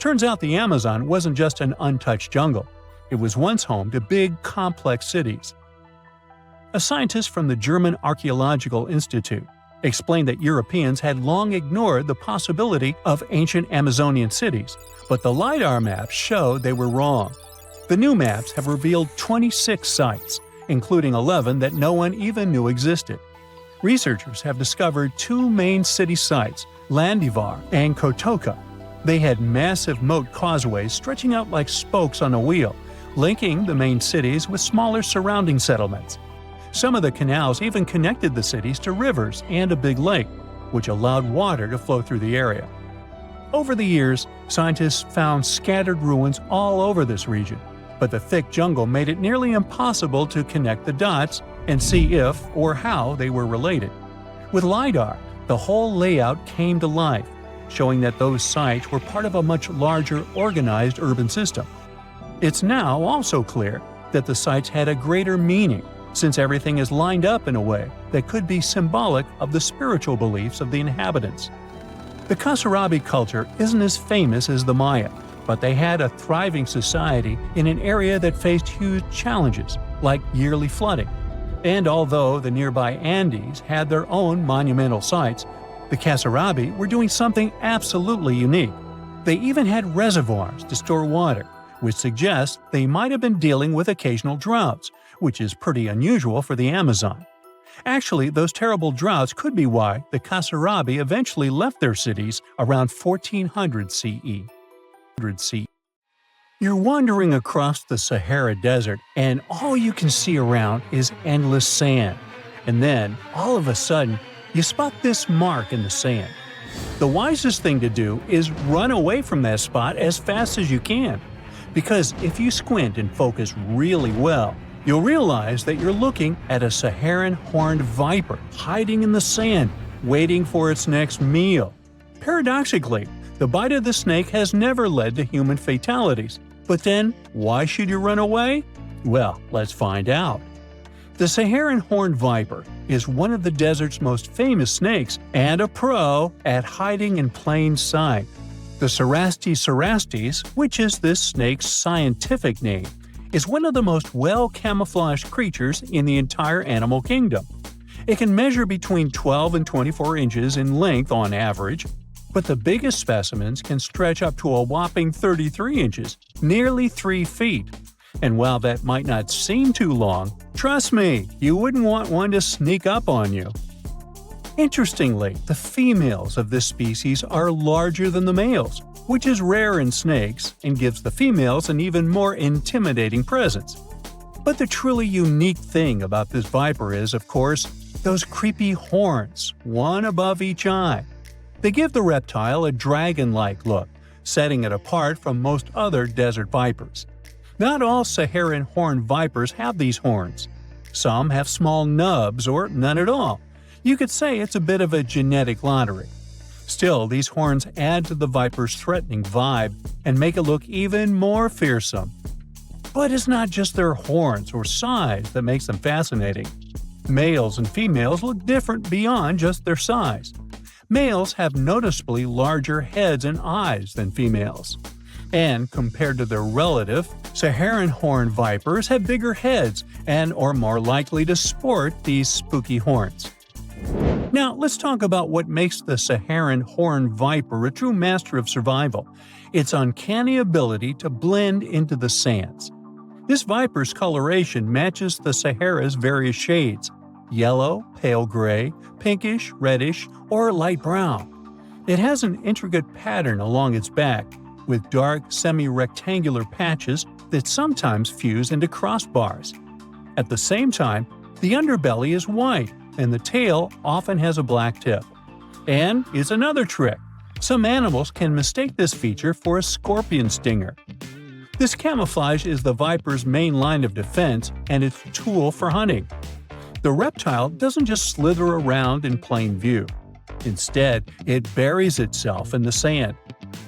Turns out the Amazon wasn't just an untouched jungle. It was once home to big, complex cities. A scientist from the German Archaeological Institute explained that Europeans had long ignored the possibility of ancient Amazonian cities, but the LiDAR maps showed they were wrong. The new maps have revealed 26 sites, including 11 that no one even knew existed. Researchers have discovered two main city sites, Landivar and Kotoka. They had massive moat causeways stretching out like spokes on a wheel, linking the main cities with smaller surrounding settlements. Some of the canals even connected the cities to rivers and a big lake, which allowed water to flow through the area. Over the years, scientists found scattered ruins all over this region, but the thick jungle made it nearly impossible to connect the dots and see if or how they were related. With LiDAR, the whole layout came to life, showing that those sites were part of a much larger, organized urban system. It's now also clear that the sites had a greater meaning, since everything is lined up in a way that could be symbolic of the spiritual beliefs of the inhabitants. The Kasarabi culture isn't as famous as the Maya, but they had a thriving society in an area that faced huge challenges, like yearly flooding. And although the nearby Andes had their own monumental sites, the Kasarabi were doing something absolutely unique. They even had reservoirs to store water, which suggests they might have been dealing with occasional droughts, which is pretty unusual for the Amazon. Actually, those terrible droughts could be why the Kasarabi eventually left their cities around 1400 CE. You're wandering across the Sahara Desert, and all you can see around is endless sand. And then, all of a sudden, you spot this mark in the sand. The wisest thing to do is run away from that spot as fast as you can, because if you squint and focus really well, you'll realize that you're looking at a Saharan horned viper hiding in the sand, waiting for its next meal. Paradoxically, the bite of the snake has never led to human fatalities. But then, why should you run away? Well, let's find out. The Saharan horned viper is one of the desert's most famous snakes and a pro at hiding in plain sight. The Cerastes cerastes, which is this snake's scientific name, is one of the most well-camouflaged creatures in the entire animal kingdom. It can measure between 12 and 24 inches in length on average, but the biggest specimens can stretch up to a whopping 33 inches, nearly 3 feet. And while that might not seem too long, trust me, you wouldn't want one to sneak up on you. Interestingly, the females of this species are larger than the males, which is rare in snakes and gives the females an even more intimidating presence. But the truly unique thing about this viper is, of course, those creepy horns, one above each eye. They give the reptile a dragon-like look, setting it apart from most other desert vipers. Not all Saharan horned vipers have these horns. Some have small nubs or none at all. You could say it's a bit of a genetic lottery. Still, these horns add to the viper's threatening vibe and make it look even more fearsome. But it's not just their horns or size that makes them fascinating. Males and females look different beyond just their size. Males have noticeably larger heads and eyes than females. And compared to their relative, Saharan horned vipers have bigger heads and are more likely to sport these spooky horns. Now, let's talk about what makes the Saharan horned viper a true master of survival: its uncanny ability to blend into the sands. This viper's coloration matches the Sahara's various shades: yellow, pale gray, pinkish, reddish, or light brown. It has an intricate pattern along its back, with dark, semi-rectangular patches that sometimes fuse into crossbars. At the same time, the underbelly is white, and the tail often has a black tip. And it's another trick. Some animals can mistake this feature for a scorpion stinger. This camouflage is the viper's main line of defense and its tool for hunting. The reptile doesn't just slither around in plain view. Instead, it buries itself in the sand.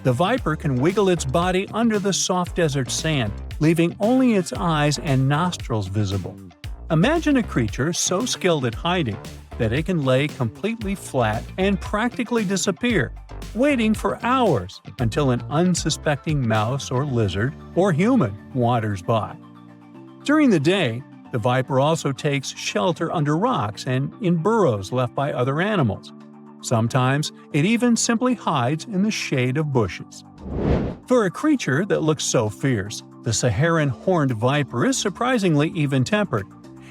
The viper can wiggle its body under the soft desert sand, leaving only its eyes and nostrils visible. Imagine a creature so skilled at hiding that it can lay completely flat and practically disappear, waiting for hours until an unsuspecting mouse or lizard or human wanders by. During the day, the viper also takes shelter under rocks and in burrows left by other animals. Sometimes it even simply hides in the shade of bushes. For a creature that looks so fierce, the Saharan horned viper is surprisingly even-tempered.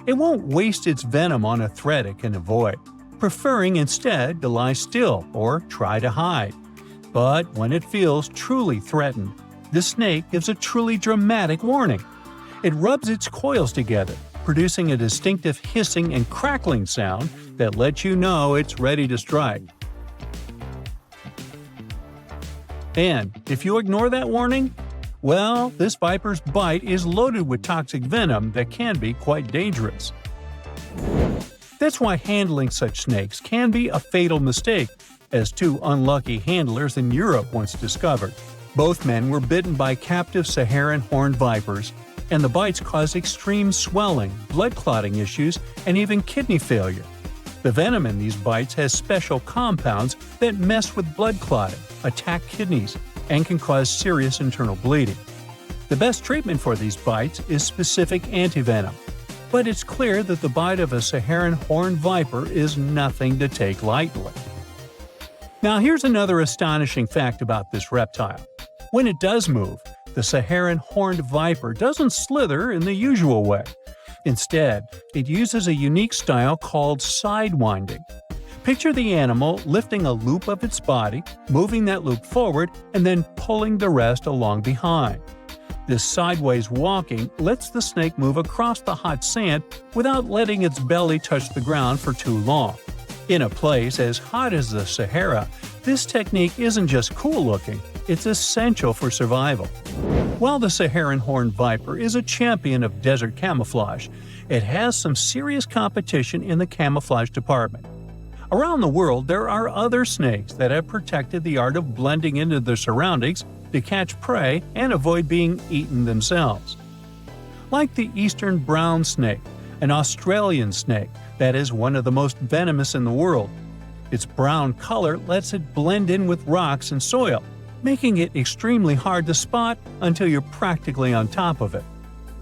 It won't waste its venom on a threat it can avoid, preferring instead to lie still or try to hide. But when it feels truly threatened, the snake gives a truly dramatic warning. It rubs its coils together, producing a distinctive hissing and crackling sound that lets you know it's ready to strike. And if you ignore that warning, well, this viper's bite is loaded with toxic venom that can be quite dangerous. That's why handling such snakes can be a fatal mistake, as two unlucky handlers in Europe once discovered. Both men were bitten by captive Saharan horned vipers, and the bites caused extreme swelling, blood clotting issues, and even kidney failure. The venom in these bites has special compounds that mess with blood clotting, attack kidneys, and can cause serious internal bleeding. The best treatment for these bites is specific antivenom, but it's clear that the bite of a Saharan horned viper is nothing to take lightly. Now here's another astonishing fact about this reptile. When it does move, the Saharan horned viper doesn't slither in the usual way. Instead, it uses a unique style called sidewinding. Picture the animal lifting a loop of its body, moving that loop forward, and then pulling the rest along behind. This sideways walking lets the snake move across the hot sand without letting its belly touch the ground for too long. In a place as hot as the Sahara, this technique isn't just cool looking, it's essential for survival. While the Saharan horned viper is a champion of desert camouflage, it has some serious competition in the camouflage department. Around the world, there are other snakes that have protected the art of blending into their surroundings to catch prey and avoid being eaten themselves. like the eastern brown snake, an Australian snake that is one of the most venomous in the world. Its brown color lets it blend in with rocks and soil, making it extremely hard to spot until you're practically on top of it.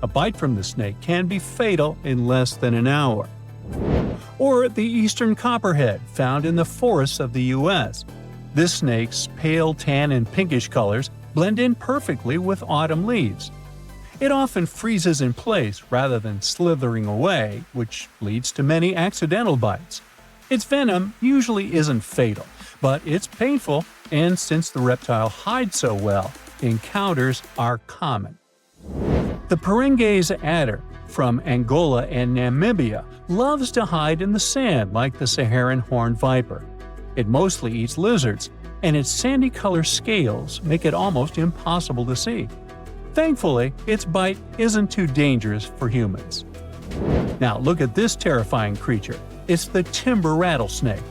A bite from the snake can be fatal in less than an hour. Or the eastern copperhead, found in the forests of the U.S. This snake's pale tan and pinkish colors blend in perfectly with autumn leaves. It often freezes in place rather than slithering away, which leads to many accidental bites. Its venom usually isn't fatal, but it's painful, and since the reptile hides so well, encounters are common. The Perilous adder from Angola and Namibia loves to hide in the sand like the Saharan horned viper. It mostly eats lizards, and its sandy-colored scales make it almost impossible to see. Thankfully, its bite isn't too dangerous for humans. Now look at this terrifying creature. It's the timber rattlesnake.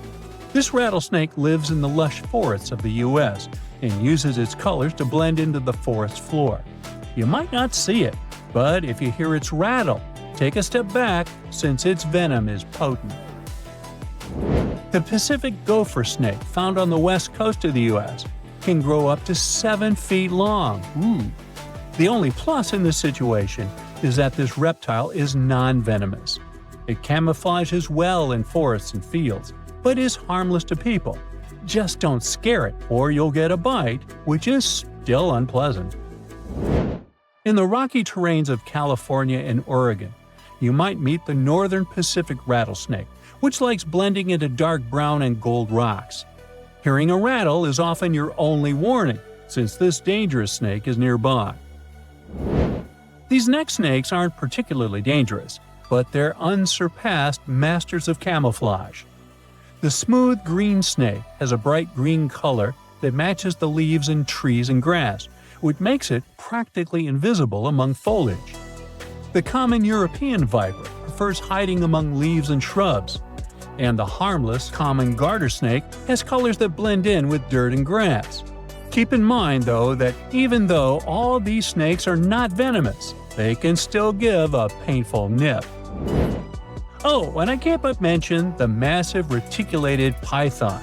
This rattlesnake lives in the lush forests of the U.S. and uses its colors to blend into the forest floor. You might not see it, but if you hear its rattle, take a step back since its venom is potent. The Pacific gopher snake, found on the west coast of the U.S., can grow up to 7 feet long. The only plus in this situation is that this reptile is non-venomous. It camouflages well in forests and fields, but is harmless to people. Just don't scare it, or you'll get a bite, which is still unpleasant. In the rocky terrains of California and Oregon, you might meet the northern Pacific rattlesnake, which likes blending into dark brown and gold rocks. Hearing a rattle is often your only warning, since this dangerous snake is nearby. These neck snakes aren't particularly dangerous, but they're unsurpassed masters of camouflage. The smooth green snake has a bright green color that matches the leaves in trees and grass, which makes it practically invisible among foliage. The common European viper prefers hiding among leaves and shrubs, and the harmless common garter snake has colors that blend in with dirt and grass. Keep in mind, though, that even though all these snakes are not venomous, they can still give a painful nip. Oh, and I can't but mention the massive reticulated python.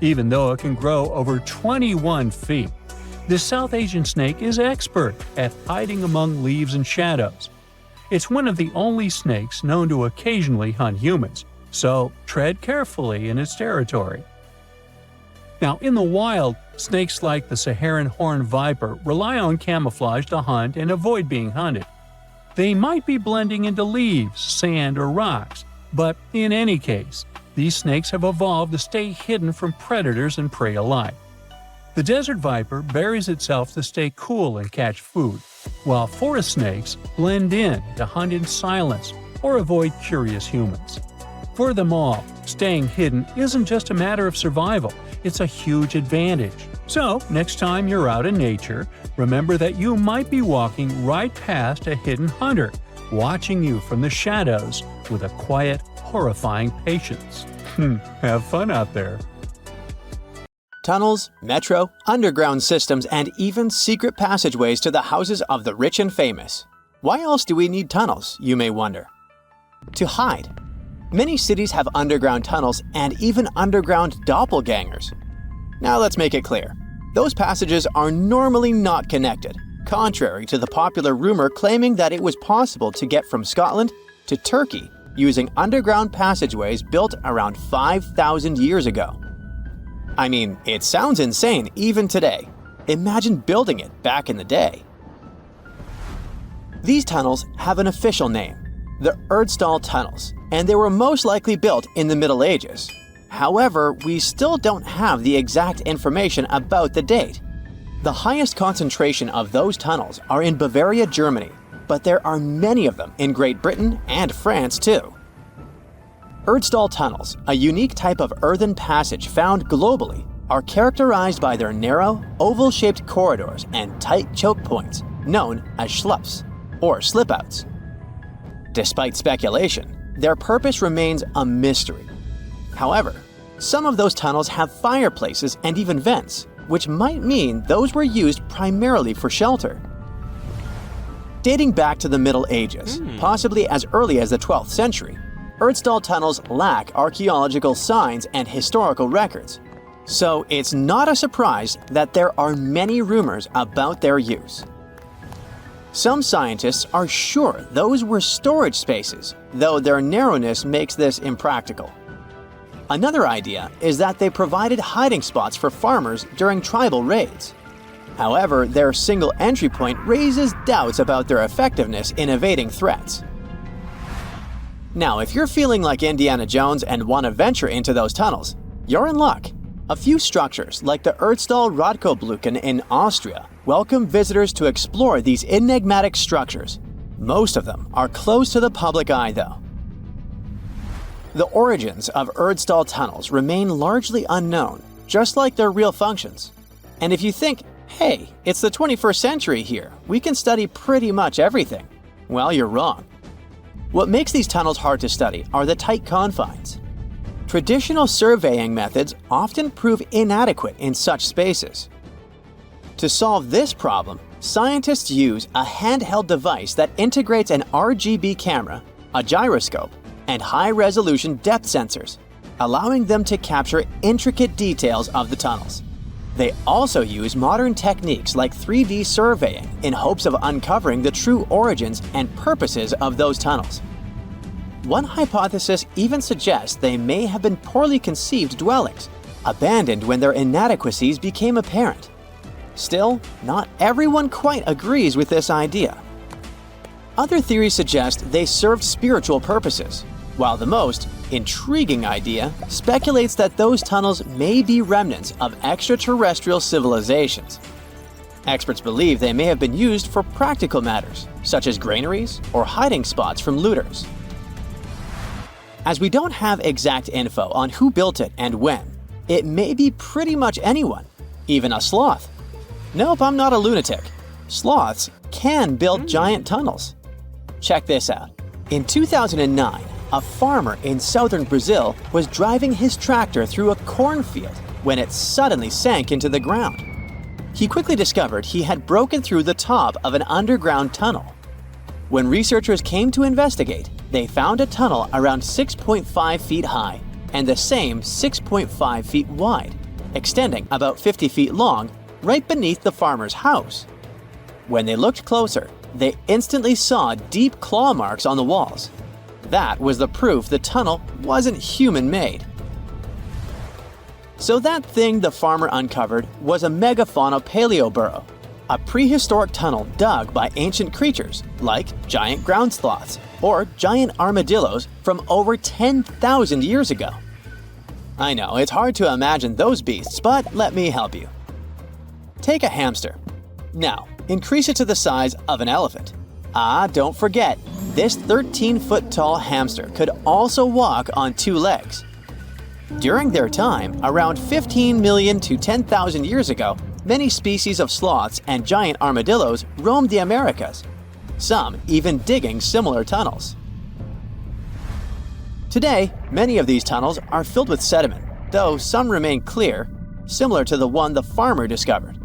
Even though it can grow over 21 feet, this South Asian snake is expert at hiding among leaves and shadows. It's one of the only snakes known to occasionally hunt humans, so tread carefully in its territory. Now, in the wild, snakes like the Saharan horned viper rely on camouflage to hunt and avoid being hunted. They might be blending into leaves, sand, or rocks, but in any case, these snakes have evolved to stay hidden from predators and prey alike. The desert viper buries itself to stay cool and catch food, while forest snakes blend in to hunt in silence or avoid curious humans. For them all, staying hidden isn't just a matter of survival, it's a huge advantage. So, next time you're out in nature, remember that you might be walking right past a hidden hunter, watching you from the shadows with a quiet, horrifying patience. Have fun out there. Tunnels, metro, underground systems, and even secret passageways to the houses of the rich and famous. Why else do we need tunnels, you may wonder? To hide. Many cities have underground tunnels and even underground doppelgangers. Now let's make it clear. Those passages are normally not connected, contrary to the popular rumor claiming that it was possible to get from Scotland to Turkey using underground passageways built around 5,000 years ago. I mean, it sounds insane even today. Imagine building it back in the day. These tunnels have an official name, the Erdstall Tunnels, and they were most likely built in the Middle Ages. However, we still don't have the exact information about the date. The highest concentration of those tunnels are in Bavaria, Germany, but there are many of them in Great Britain and France too. Erdstall tunnels, a unique type of earthen passage found globally, are characterized by their narrow, oval-shaped corridors and tight choke points, known as schlups, or slip-outs. Despite speculation, their purpose remains a mystery. However, some of those tunnels have fireplaces and even vents, which might mean those were used primarily for shelter. Dating back to the Middle Ages, possibly as early as the 12th century, Erdstall tunnels lack archaeological signs and historical records. So it's not a surprise that there are many rumors about their use. Some scientists are sure those were storage spaces, though their narrowness makes this impractical. Another idea is that they provided hiding spots for farmers during tribal raids. However, their single entry point raises doubts about their effectiveness in evading threats. Now, if you're feeling like Indiana Jones and want to venture into those tunnels, you're in luck. A few structures, like the Erdstall Radkobluken in Austria, welcome visitors to explore these enigmatic structures. Most of them are closed to the public eye, though. The origins of Erdstall tunnels remain largely unknown, just like their real functions. And if you think, hey, it's the 21st century here, we can study pretty much everything, well, you're wrong. What makes these tunnels hard to study are the tight confines. Traditional surveying methods often prove inadequate in such spaces. To solve this problem, scientists use a handheld device that integrates an RGB camera, a gyroscope, and high-resolution depth sensors, allowing them to capture intricate details of the tunnels. They also use modern techniques like 3D surveying in hopes of uncovering the true origins and purposes of those tunnels. One hypothesis even suggests they may have been poorly conceived dwellings, abandoned when their inadequacies became apparent. Still, not everyone quite agrees with this idea. Other theories suggest they served spiritual purposes, while the most intriguing idea speculates that those tunnels may be remnants of extraterrestrial civilizations. Experts believe they may have been used for practical matters, such as granaries or hiding spots from looters. As we don't have exact info on who built it and when, it may be pretty much anyone, even a sloth. Nope, I'm not a lunatic. Sloths can build giant tunnels. Check this out. In 2009, a farmer in southern Brazil was driving his tractor through a cornfield when it suddenly sank into the ground. He quickly discovered he had broken through the top of an underground tunnel. When researchers came to investigate, they found a tunnel around 6.5 feet high and the same 6.5 feet wide, extending about 50 feet long, right beneath the farmer's house. When they looked closer, they instantly saw deep claw marks on the walls. That was the proof the tunnel wasn't human-made. So that thing the farmer uncovered was a megafauna paleo burrow, a prehistoric tunnel dug by ancient creatures like giant ground sloths or giant armadillos from over 10,000 years ago. I know, it's hard to imagine those beasts, but let me help you. Take a hamster. Now, increase it to the size of an elephant. Don't forget, this 13-foot tall hamster could also walk on two legs. During their time, around 15 million to 10,000 years ago, many species of sloths and giant armadillos roamed the Americas, some even digging similar tunnels. Today, many of these tunnels are filled with sediment, though some remain clear, similar to the one the farmer discovered.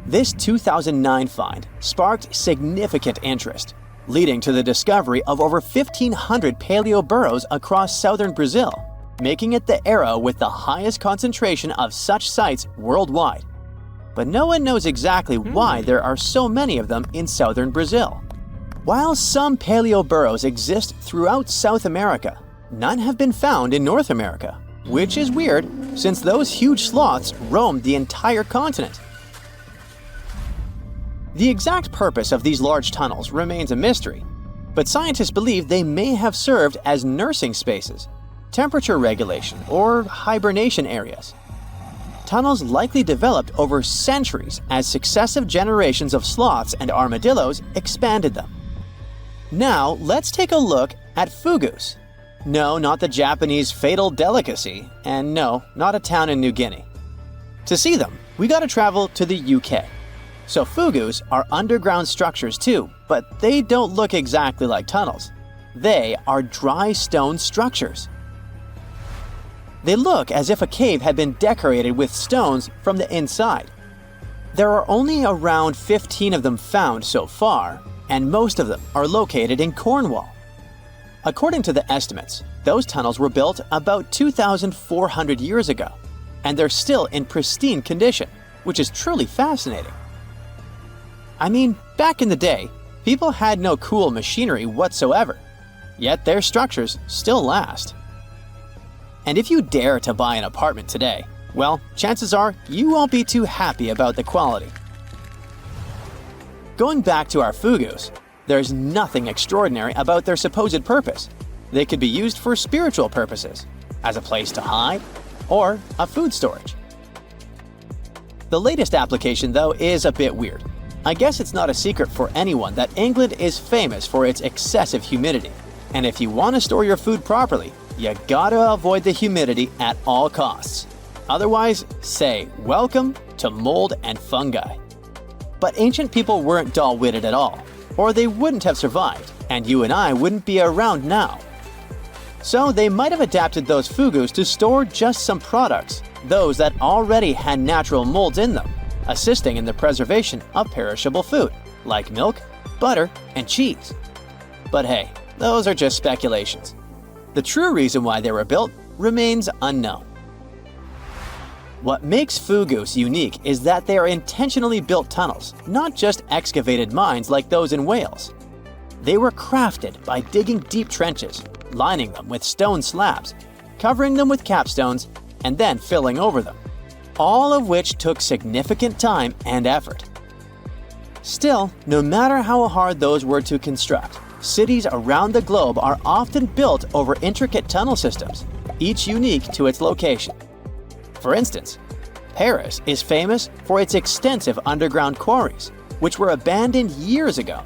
This 2009 find sparked significant interest, leading to the discovery of over 1,500 paleo burrows across southern Brazil, making it the area with the highest concentration of such sites worldwide. But no one knows exactly why there are so many of them in southern Brazil. While some paleo burrows exist throughout South America, none have been found in North America, which is weird since those huge sloths roamed the entire continent. The exact purpose of these large tunnels remains a mystery, but scientists believe they may have served as nursing spaces, temperature regulation, or hibernation areas. Tunnels likely developed over centuries as successive generations of sloths and armadillos expanded them. Now, let's take a look at fugus. No, not the Japanese fatal delicacy, and no, not a town in New Guinea. To see them, we gotta travel to the UK. So fugus are underground structures too, but they don't look exactly like tunnels. They are dry stone structures. They look as if a cave had been decorated with stones from the inside. There are only around 15 of them found so far, and most of them are located in Cornwall. According to the estimates, those tunnels were built about 2,400 years ago, and they're still in pristine condition, which is truly fascinating. I mean, back in the day, people had no cool machinery whatsoever, yet their structures still last. And if you dare to buy an apartment today, well, chances are you won't be too happy about the quality. Going back to our fugus, there's nothing extraordinary about their supposed purpose. They could be used for spiritual purposes, as a place to hide, or a food storage. The latest application, though, is a bit weird. I guess it's not a secret for anyone that England is famous for its excessive humidity. And if you want to store your food properly, you gotta avoid the humidity at all costs. Otherwise, say welcome to mold and fungi. But ancient people weren't dull-witted at all, or they wouldn't have survived, and you and I wouldn't be around now. So they might have adapted those fugus to store just some products, those that already had natural molds in them, assisting in the preservation of perishable food, like milk, butter, and cheese. But hey, those are just speculations. The true reason why they were built remains unknown. What makes fugus unique is that they are intentionally built tunnels, not just excavated mines like those in Wales. They were crafted by digging deep trenches, lining them with stone slabs, covering them with capstones, and then filling over them, all of which took significant time and effort. Still, no matter how hard those were to construct, cities around the globe are often built over intricate tunnel systems, each unique to its location. For instance, Paris is famous for its extensive underground quarries, which were abandoned years ago,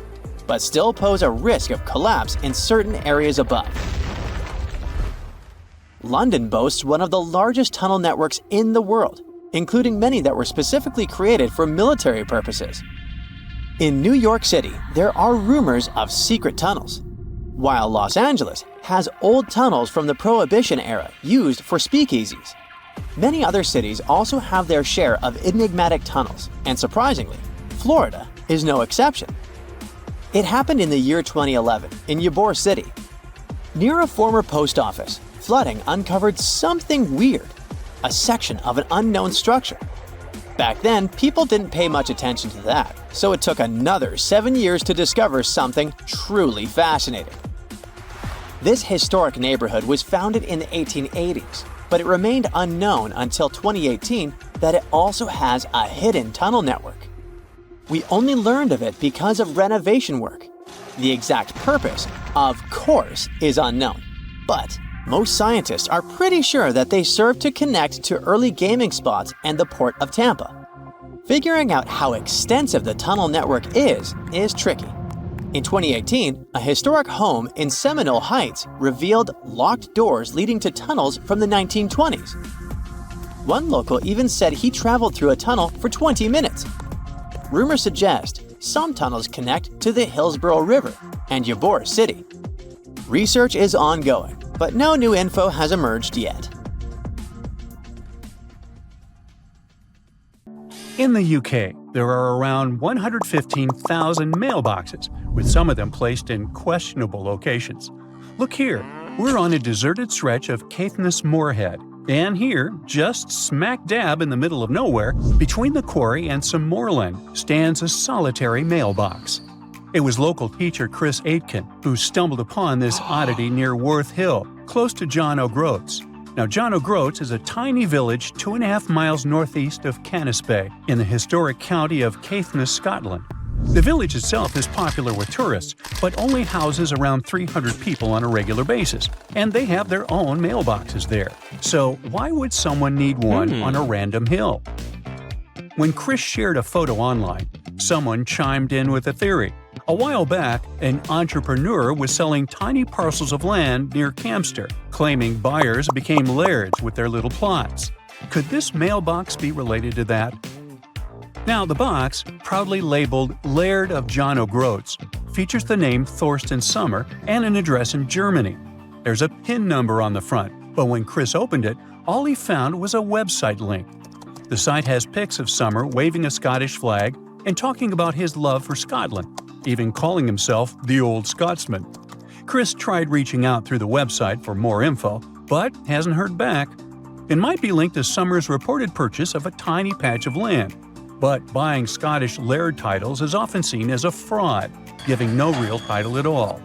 but still pose a risk of collapse in certain areas above. London boasts one of the largest tunnel networks in the world, including many that were specifically created for military purposes. In New York City, there are rumors of secret tunnels, while Los Angeles has old tunnels from the Prohibition era used for speakeasies. Many other cities also have their share of enigmatic tunnels, and surprisingly, Florida is no exception. It happened in the year 2011 in Ybor City. Near a former post office, flooding uncovered something weird, a section of an unknown structure. Back then, people didn't pay much attention to that, so it took another 7 years to discover something truly fascinating. This historic neighborhood was founded in the 1880s, but it remained unknown until 2018 that it also has a hidden tunnel network. We only learned of it because of renovation work. The exact purpose, of course, is unknown, but most scientists are pretty sure that they serve to connect to early gaming spots and the port of Tampa. Figuring out how extensive the tunnel network is tricky. In 2018, a historic home in Seminole Heights revealed locked doors leading to tunnels from the 1920s. One local even said he traveled through a tunnel for 20 minutes. Rumors suggest some tunnels connect to the Hillsborough River and Ybor City. Research is ongoing, but no new info has emerged yet. In the UK, there are around 115,000 mailboxes, with some of them placed in questionable locations. Look here, we're on a deserted stretch of Caithness Moorhead, and here, just smack dab in the middle of nowhere, between the quarry and some moorland, stands a solitary mailbox. It was local teacher Chris Aitken who stumbled upon this oddity near Worth Hill, close to John O'Groats. Now, John O'Groats is a tiny village 2.5 miles northeast of Canisbay, in the historic county of Caithness, Scotland. The village itself is popular with tourists, but only houses around 300 people on a regular basis, and they have their own mailboxes there. So why would someone need one on a random hill? When Chris shared a photo online, someone chimed in with a theory. A while back, an entrepreneur was selling tiny parcels of land near Campster, claiming buyers became lairds with their little plots. Could this mailbox be related to that? Now, the box, proudly labeled Laird of John O'Groats, features the name Thorsten Sommer and an address in Germany. There's a PIN number on the front, but when Chris opened it, all he found was a website link. The site has pics of Summer waving a Scottish flag and talking about his love for Scotland, even calling himself the Old Scotsman. Chris tried reaching out through the website for more info, but hasn't heard back. It might be linked to Summer's reported purchase of a tiny patch of land, but buying Scottish laird titles is often seen as a fraud, giving no real title at all.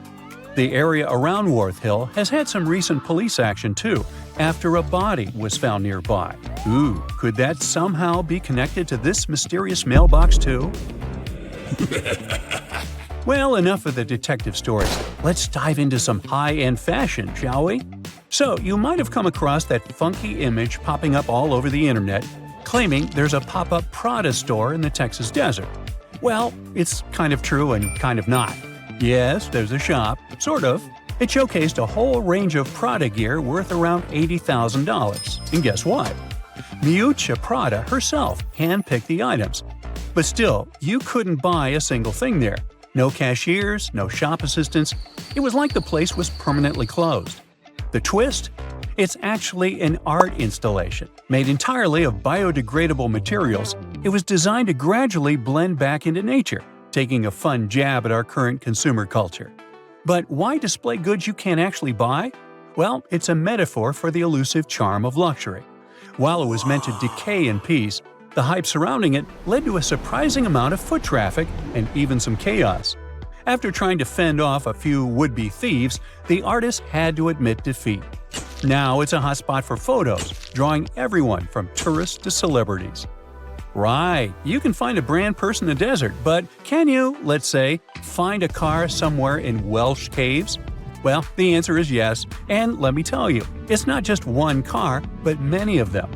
The area around Worth Hill has had some recent police action too, after a body was found nearby. Ooh, could that somehow be connected to this mysterious mailbox too? Well, enough of the detective stories. Let's dive into some high-end fashion, shall we? So, you might have come across that funky image popping up all over the internet, claiming there's a pop-up Prada store in the Texas desert. Well, it's kind of true and kind of not. Yes, there's a shop, sort of. It showcased a whole range of Prada gear worth around $80,000. And guess what? Miuccia Prada herself handpicked the items. But still, you couldn't buy a single thing there. No cashiers, no shop assistants. It was like the place was permanently closed. The twist? It's actually an art installation. Made entirely of biodegradable materials, it was designed to gradually blend back into nature, taking a fun jab at our current consumer culture. But why display goods you can't actually buy? Well, it's a metaphor for the elusive charm of luxury. While it was meant to decay in peace, the hype surrounding it led to a surprising amount of foot traffic and even some chaos. After trying to fend off a few would-be thieves, the artist had to admit defeat. Now it's a hotspot for photos, drawing everyone from tourists to celebrities. Right, you can find a brand person in the desert, but can you, let's say, find a car somewhere in Welsh caves? Well, the answer is yes, and let me tell you, it's not just one car, but many of them.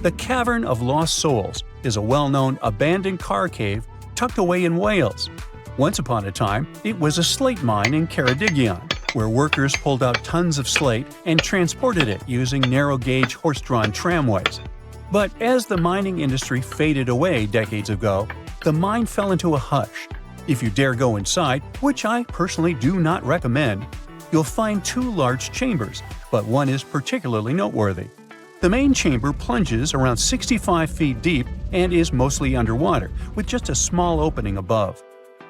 The Cavern of Lost Souls is a well-known abandoned car cave tucked away in Wales. Once upon a time, it was a slate mine in Ceredigion, where workers pulled out tons of slate and transported it using narrow-gauge horse-drawn tramways. But as the mining industry faded away decades ago, the mine fell into a hush. If you dare go inside, which I personally do not recommend, you'll find two large chambers, but one is particularly noteworthy. The main chamber plunges around 65 feet deep and is mostly underwater, with just a small opening above.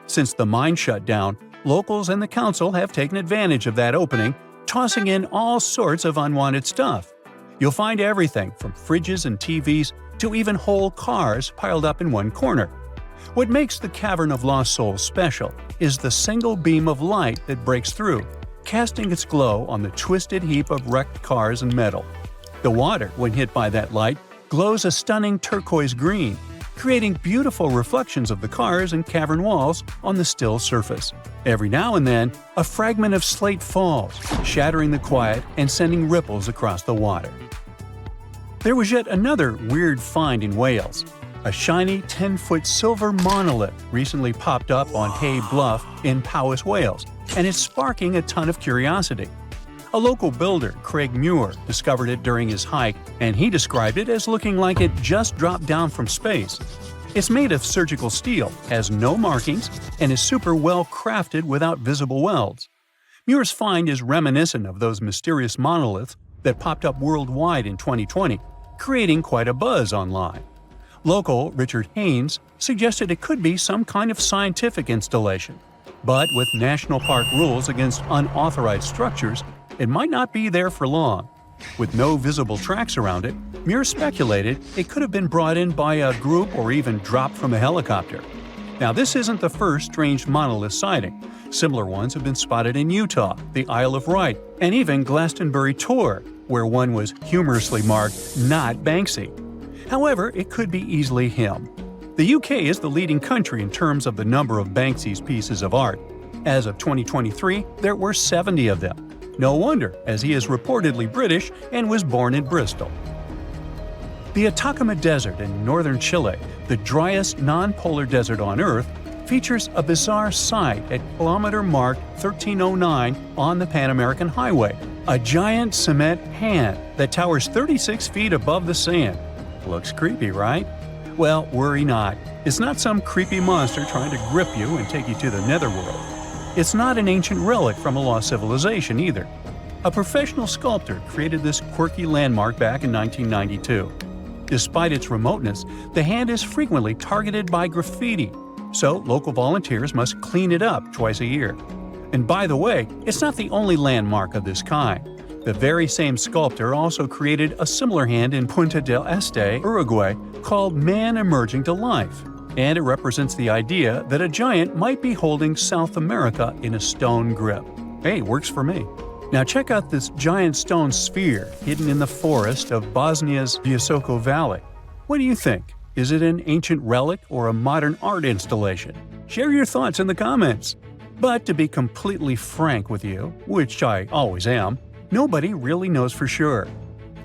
Since the mine shut down, locals and the council have taken advantage of that opening, tossing in all sorts of unwanted stuff. You'll find everything from fridges and TVs to even whole cars piled up in one corner. What makes the Cavern of Lost Souls special is the single beam of light that breaks through, casting its glow on the twisted heap of wrecked cars and metal. The water, when hit by that light, glows a stunning turquoise green, creating beautiful reflections of the cars and cavern walls on the still surface. Every now and then, a fragment of slate falls, shattering the quiet and sending ripples across the water. There was yet another weird find in Wales. A shiny 10-foot silver monolith recently popped up on Hay Bluff in Powys, Wales, and it's sparking a ton of curiosity. A local builder, Craig Muir, discovered it during his hike, and he described it as looking like it just dropped down from space. It's made of surgical steel, has no markings, and is super well crafted without visible welds. Muir's find is reminiscent of those mysterious monoliths that popped up worldwide in 2020, creating quite a buzz online. Local Richard Haynes suggested it could be some kind of scientific installation, but with national park rules against unauthorized structures, it might not be there for long. With no visible tracks around it, Muir speculated it could have been brought in by a group or even dropped from a helicopter. Now, this isn't the first strange monolith sighting. Similar ones have been spotted in Utah, the Isle of Wight, and even Glastonbury Tor, where one was humorously marked, "Not Banksy." However, it could be easily him. The UK is the leading country in terms of the number of Banksy's pieces of art. As of 2023, there were 70 of them. No wonder, as he is reportedly British and was born in Bristol. The Atacama Desert in northern Chile, the driest non-polar desert on Earth, features a bizarre sight at kilometer mark 1309 on the Pan American Highway, a giant cement hand that towers 36 feet above the sand. Looks creepy, right? Well, worry not. It's not some creepy monster trying to grip you and take you to the netherworld. It's not an ancient relic from a lost civilization either. A professional sculptor created this quirky landmark back in 1992. Despite its remoteness, the hand is frequently targeted by graffiti, so local volunteers must clean it up twice a year. And by the way, it's not the only landmark of this kind. The very same sculptor also created a similar hand in Punta del Este, Uruguay, called Man Emerging to Life, and it represents the idea that a giant might be holding South America in a stone grip. Hey, works for me. Now check out this giant stone sphere hidden in the forest of Bosnia's Visoko Valley. What do you think? Is it an ancient relic or a modern art installation? Share your thoughts in the comments. But to be completely frank with you, which I always am, nobody really knows for sure.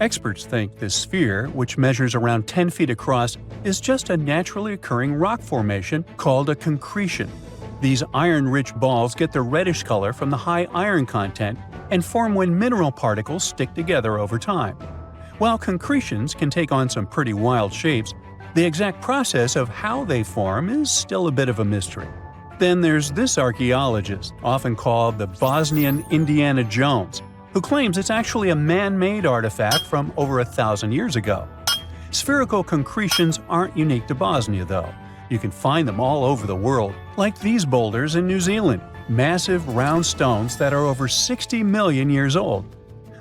Experts think this sphere, which measures around 10 feet across, is just a naturally occurring rock formation called a concretion. These iron-rich balls get their reddish color from the high iron content and form when mineral particles stick together over time. While concretions can take on some pretty wild shapes, the exact process of how they form is still a bit of a mystery. Then there's this archaeologist, often called the Bosnian Indiana Jones, who claims it's actually a man-made artifact from over 1,000 years ago. Spherical concretions aren't unique to Bosnia, though. You can find them all over the world, like these boulders in New Zealand, massive round stones that are over 60 million years old.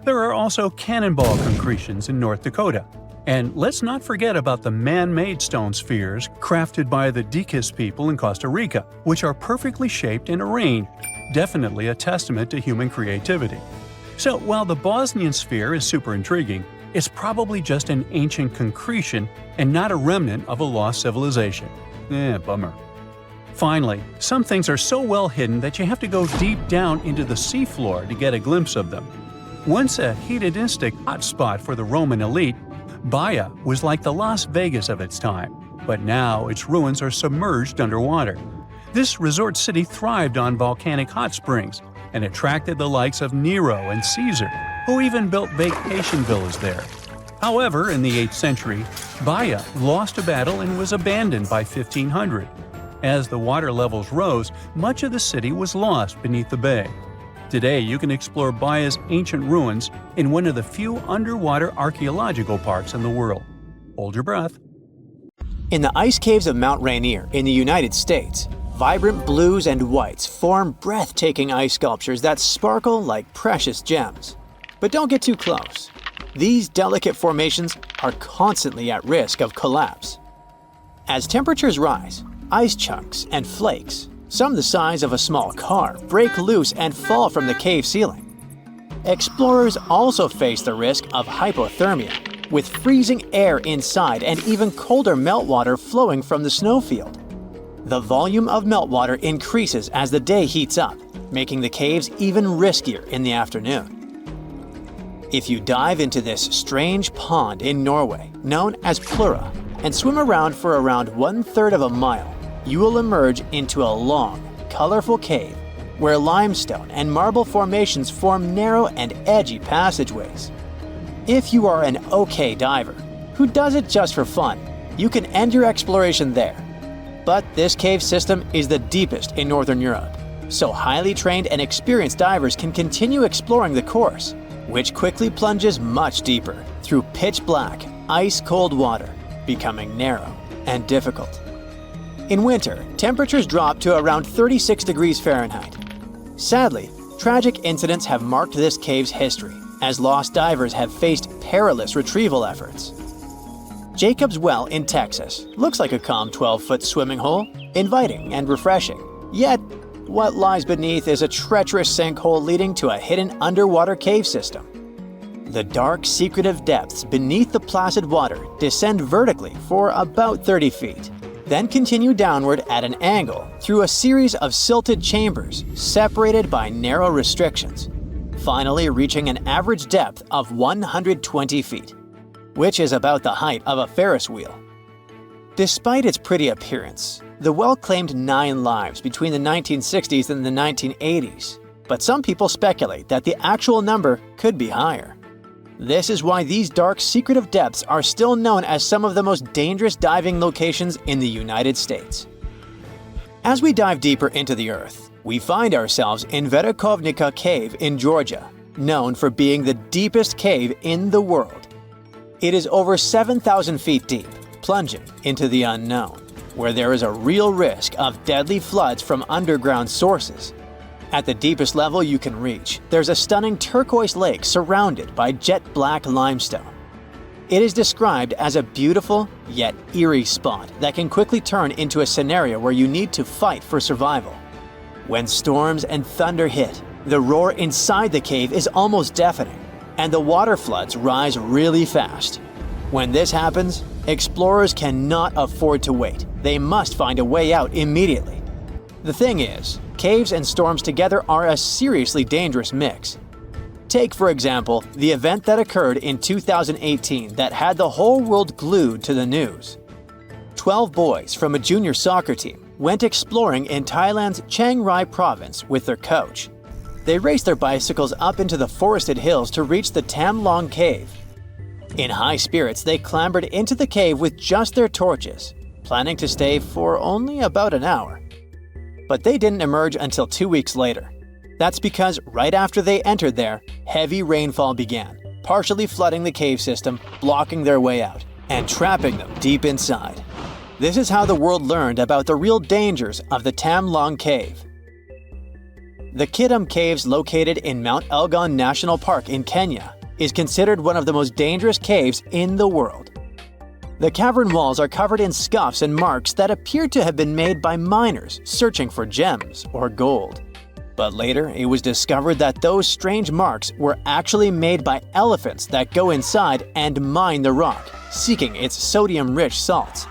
There are also cannonball concretions in North Dakota. And let's not forget about the man-made stone spheres crafted by the Diquis people in Costa Rica, which are perfectly shaped and arranged, definitely a testament to human creativity. So while the Bosnian sphere is super intriguing, it's probably just an ancient concretion and not a remnant of a lost civilization. Bummer. Finally, some things are so well hidden that you have to go deep down into the seafloor to get a glimpse of them. Once a hedonistic hotspot for the Roman elite, Baia was like the Las Vegas of its time, but now its ruins are submerged underwater. This resort city thrived on volcanic hot springs and attracted the likes of Nero and Caesar, who even built vacation villas there. However, in the 8th century, Baia lost a battle and was abandoned by 1500. As the water levels rose, much of the city was lost beneath the bay. Today, you can explore Baia's ancient ruins in one of the few underwater archaeological parks in the world. Hold your breath. In the ice caves of Mount Rainier in the United States, vibrant blues and whites form breathtaking ice sculptures that sparkle like precious gems. But don't get too close. These delicate formations are constantly at risk of collapse. As temperatures rise, ice chunks and flakes, some the size of a small car, break loose and fall from the cave ceiling. Explorers also face the risk of hypothermia, with freezing air inside and even colder meltwater flowing from the snowfield. The volume of meltwater increases as the day heats up, making the caves even riskier in the afternoon. If you dive into this strange pond in Norway, known as Plura, and swim around for around 1/3 of a mile, you will emerge into a long, colorful cave where limestone and marble formations form narrow and edgy passageways. If you are an okay diver, who does it just for fun, you can end your exploration there. But this cave system is the deepest in Northern Europe, so highly trained and experienced divers can continue exploring the course, which quickly plunges much deeper through pitch-black, ice-cold water, becoming narrow and difficult. In winter, temperatures drop to around 36 degrees Fahrenheit. Sadly, tragic incidents have marked this cave's history, as lost divers have faced perilous retrieval efforts. Jacob's Well in Texas looks like a calm 12-foot swimming hole, inviting and refreshing. Yet, what lies beneath is a treacherous sinkhole leading to a hidden underwater cave system. The dark, secretive depths beneath the placid water descend vertically for about 30 feet, then continue downward at an angle through a series of silted chambers separated by narrow restrictions, finally reaching an average depth of 120 feet, which is about the height of a Ferris wheel. Despite its pretty appearance, the well claimed 9 lives between the 1960s and the 1980s, but some people speculate that the actual number could be higher. This is why these dark, secretive depths are still known as some of the most dangerous diving locations in the United States. As we dive deeper into the earth, we find ourselves in Verekovnica Cave in Georgia, known for being the deepest cave in the world. It is over 7,000 feet deep, plunging into the unknown, where there is a real risk of deadly floods from underground sources. At the deepest level you can reach, there's a stunning turquoise lake surrounded by jet-black limestone. It is described as a beautiful yet eerie spot that can quickly turn into a scenario where you need to fight for survival. When storms and thunder hit, the roar inside the cave is almost deafening, and the water floods rise really fast. When this happens, explorers cannot afford to wait. They must find a way out immediately. The thing is, caves and storms together are a seriously dangerous mix. Take, for example, the event that occurred in 2018 that had the whole world glued to the news. 12 boys from a junior soccer team went exploring in Thailand's Chiang Rai province with their coach. They raced their bicycles up into the forested hills to reach the Tam Long cave. In high spirits, they clambered into the cave with just their torches, planning to stay for only about an hour. But they didn't emerge until 2 weeks later. That's because right after they entered there, heavy rainfall began, partially flooding the cave system, blocking their way out, and trapping them deep inside. This is how the world learned about the real dangers of the Tam Long cave. The Kidam Caves, located in Mount Elgon National Park in Kenya, is considered one of the most dangerous caves in the world. The cavern walls are covered in scuffs and marks that appear to have been made by miners searching for gems or gold. But later, it was discovered that those strange marks were actually made by elephants that go inside and mine the rock, seeking its sodium-rich salts.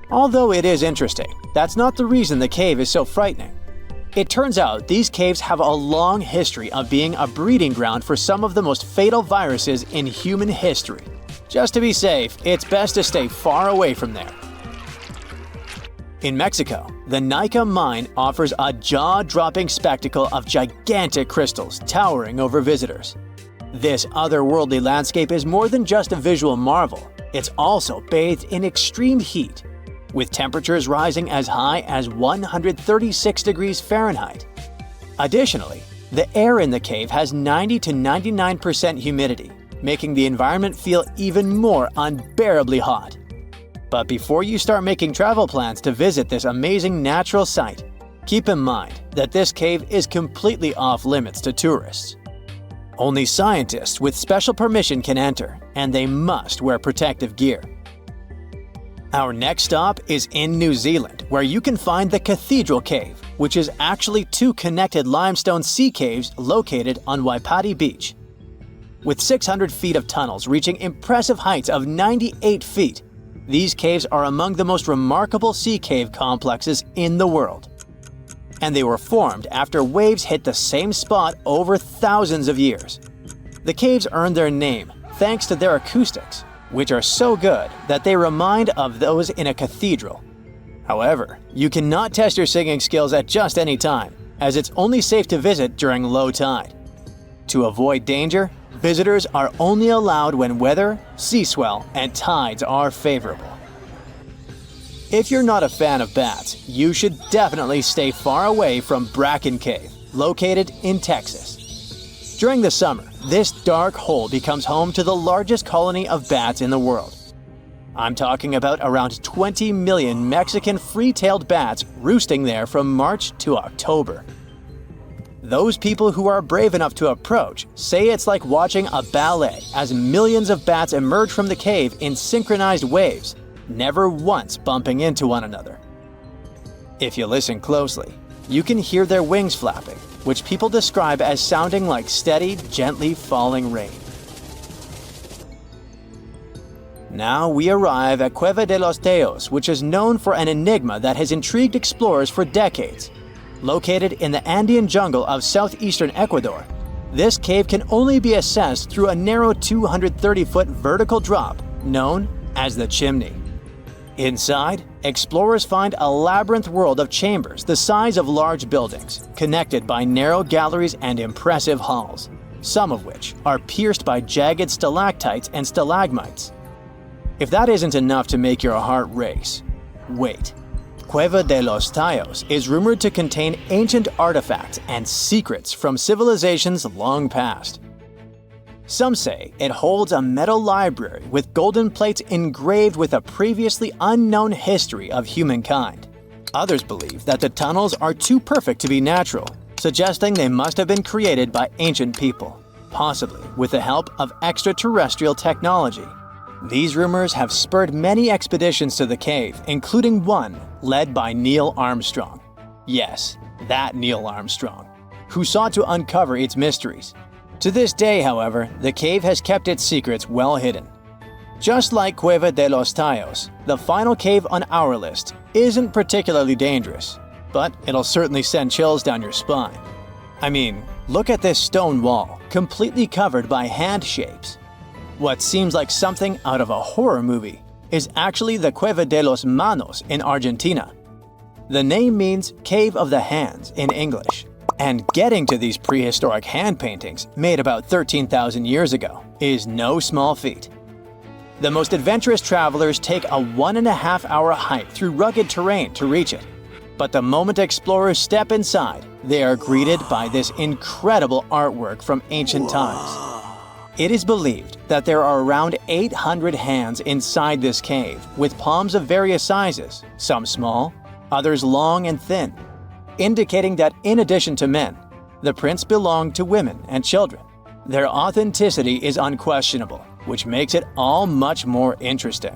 Although it is interesting, that's not the reason the cave is so frightening. It turns out these caves have a long history of being a breeding ground for some of the most fatal viruses in human history. Just to be safe, it's best to stay far away from there. In Mexico, the Nika mine offers a jaw-dropping spectacle of gigantic crystals towering over visitors. This otherworldly landscape is more than just a visual marvel. It's also bathed in extreme heat, with temperatures rising as high as 136 degrees Fahrenheit. Additionally, the air in the cave has 90 to 99% humidity, making the environment feel even more unbearably hot. But before you start making travel plans to visit this amazing natural site, keep in mind that this cave is completely off limits to tourists. Only scientists with special permission can enter, and they must wear protective gear. Our next stop is in New Zealand, where you can find the Cathedral Cave, which is actually two connected limestone sea caves located on Waipati Beach. With 600 feet of tunnels reaching impressive heights of 98 feet, these caves are among the most remarkable sea cave complexes in the world. And they were formed after waves hit the same spot over thousands of years. The caves earned their name thanks to their acoustics, which are so good that they remind of those in a cathedral. However, you cannot test your singing skills at just any time, as it's only safe to visit during low tide. To avoid danger, visitors are only allowed when weather, sea swell, and tides are favorable. If you're not a fan of bats, you should definitely stay far away from Bracken Cave, located in Texas. During the summer, this dark hole becomes home to the largest colony of bats in the world. I'm talking about around 20 million Mexican free-tailed bats roosting there from March to October. Those people who are brave enough to approach say it's like watching a ballet as millions of bats emerge from the cave in synchronized waves, never once bumping into one another. If you listen closely, you can hear their wings flapping, which people describe as sounding like steady, gently falling rain. Now we arrive at Cueva de los Teos, which is known for an enigma that has intrigued explorers for decades. Located in the Andean jungle of southeastern Ecuador, this cave can only be accessed through a narrow 230-foot vertical drop known as the chimney. Inside, explorers find a labyrinth world of chambers the size of large buildings, connected by narrow galleries and impressive halls, some of which are pierced by jagged stalactites and stalagmites. If that isn't enough to make your heart race, wait. Cueva de los Teos is rumored to contain ancient artifacts and secrets from civilizations long past. Some say it holds a metal library with golden plates engraved with a previously unknown history of humankind. Others believe that the tunnels are too perfect to be natural, suggesting they must have been created by ancient people, possibly with the help of extraterrestrial technology. These rumors have spurred many expeditions to the cave, including one led by Neil Armstrong. Yes, that Neil Armstrong, who sought to uncover its mysteries. To this day, however, the cave has kept its secrets well hidden. Just like Cueva de los Tallos, the final cave on our list isn't particularly dangerous, but it'll certainly send chills down your spine. I mean, look at this stone wall, completely covered by hand shapes. What seems like something out of a horror movie is actually the Cueva de los Manos in Argentina. The name means Cave of the Hands in English, and getting to these prehistoric hand paintings made about 13,000 years ago is no small feat. The most adventurous travelers take a 1.5-hour hike through rugged terrain to reach it. But the moment explorers step inside, they are greeted by this incredible artwork from ancient times. It is believed that there are around 800 hands inside this cave, with palms of various sizes, some small, others long and thin, indicating that in addition to men, the prints belong to women and children. Their authenticity is unquestionable, which makes it all much more interesting.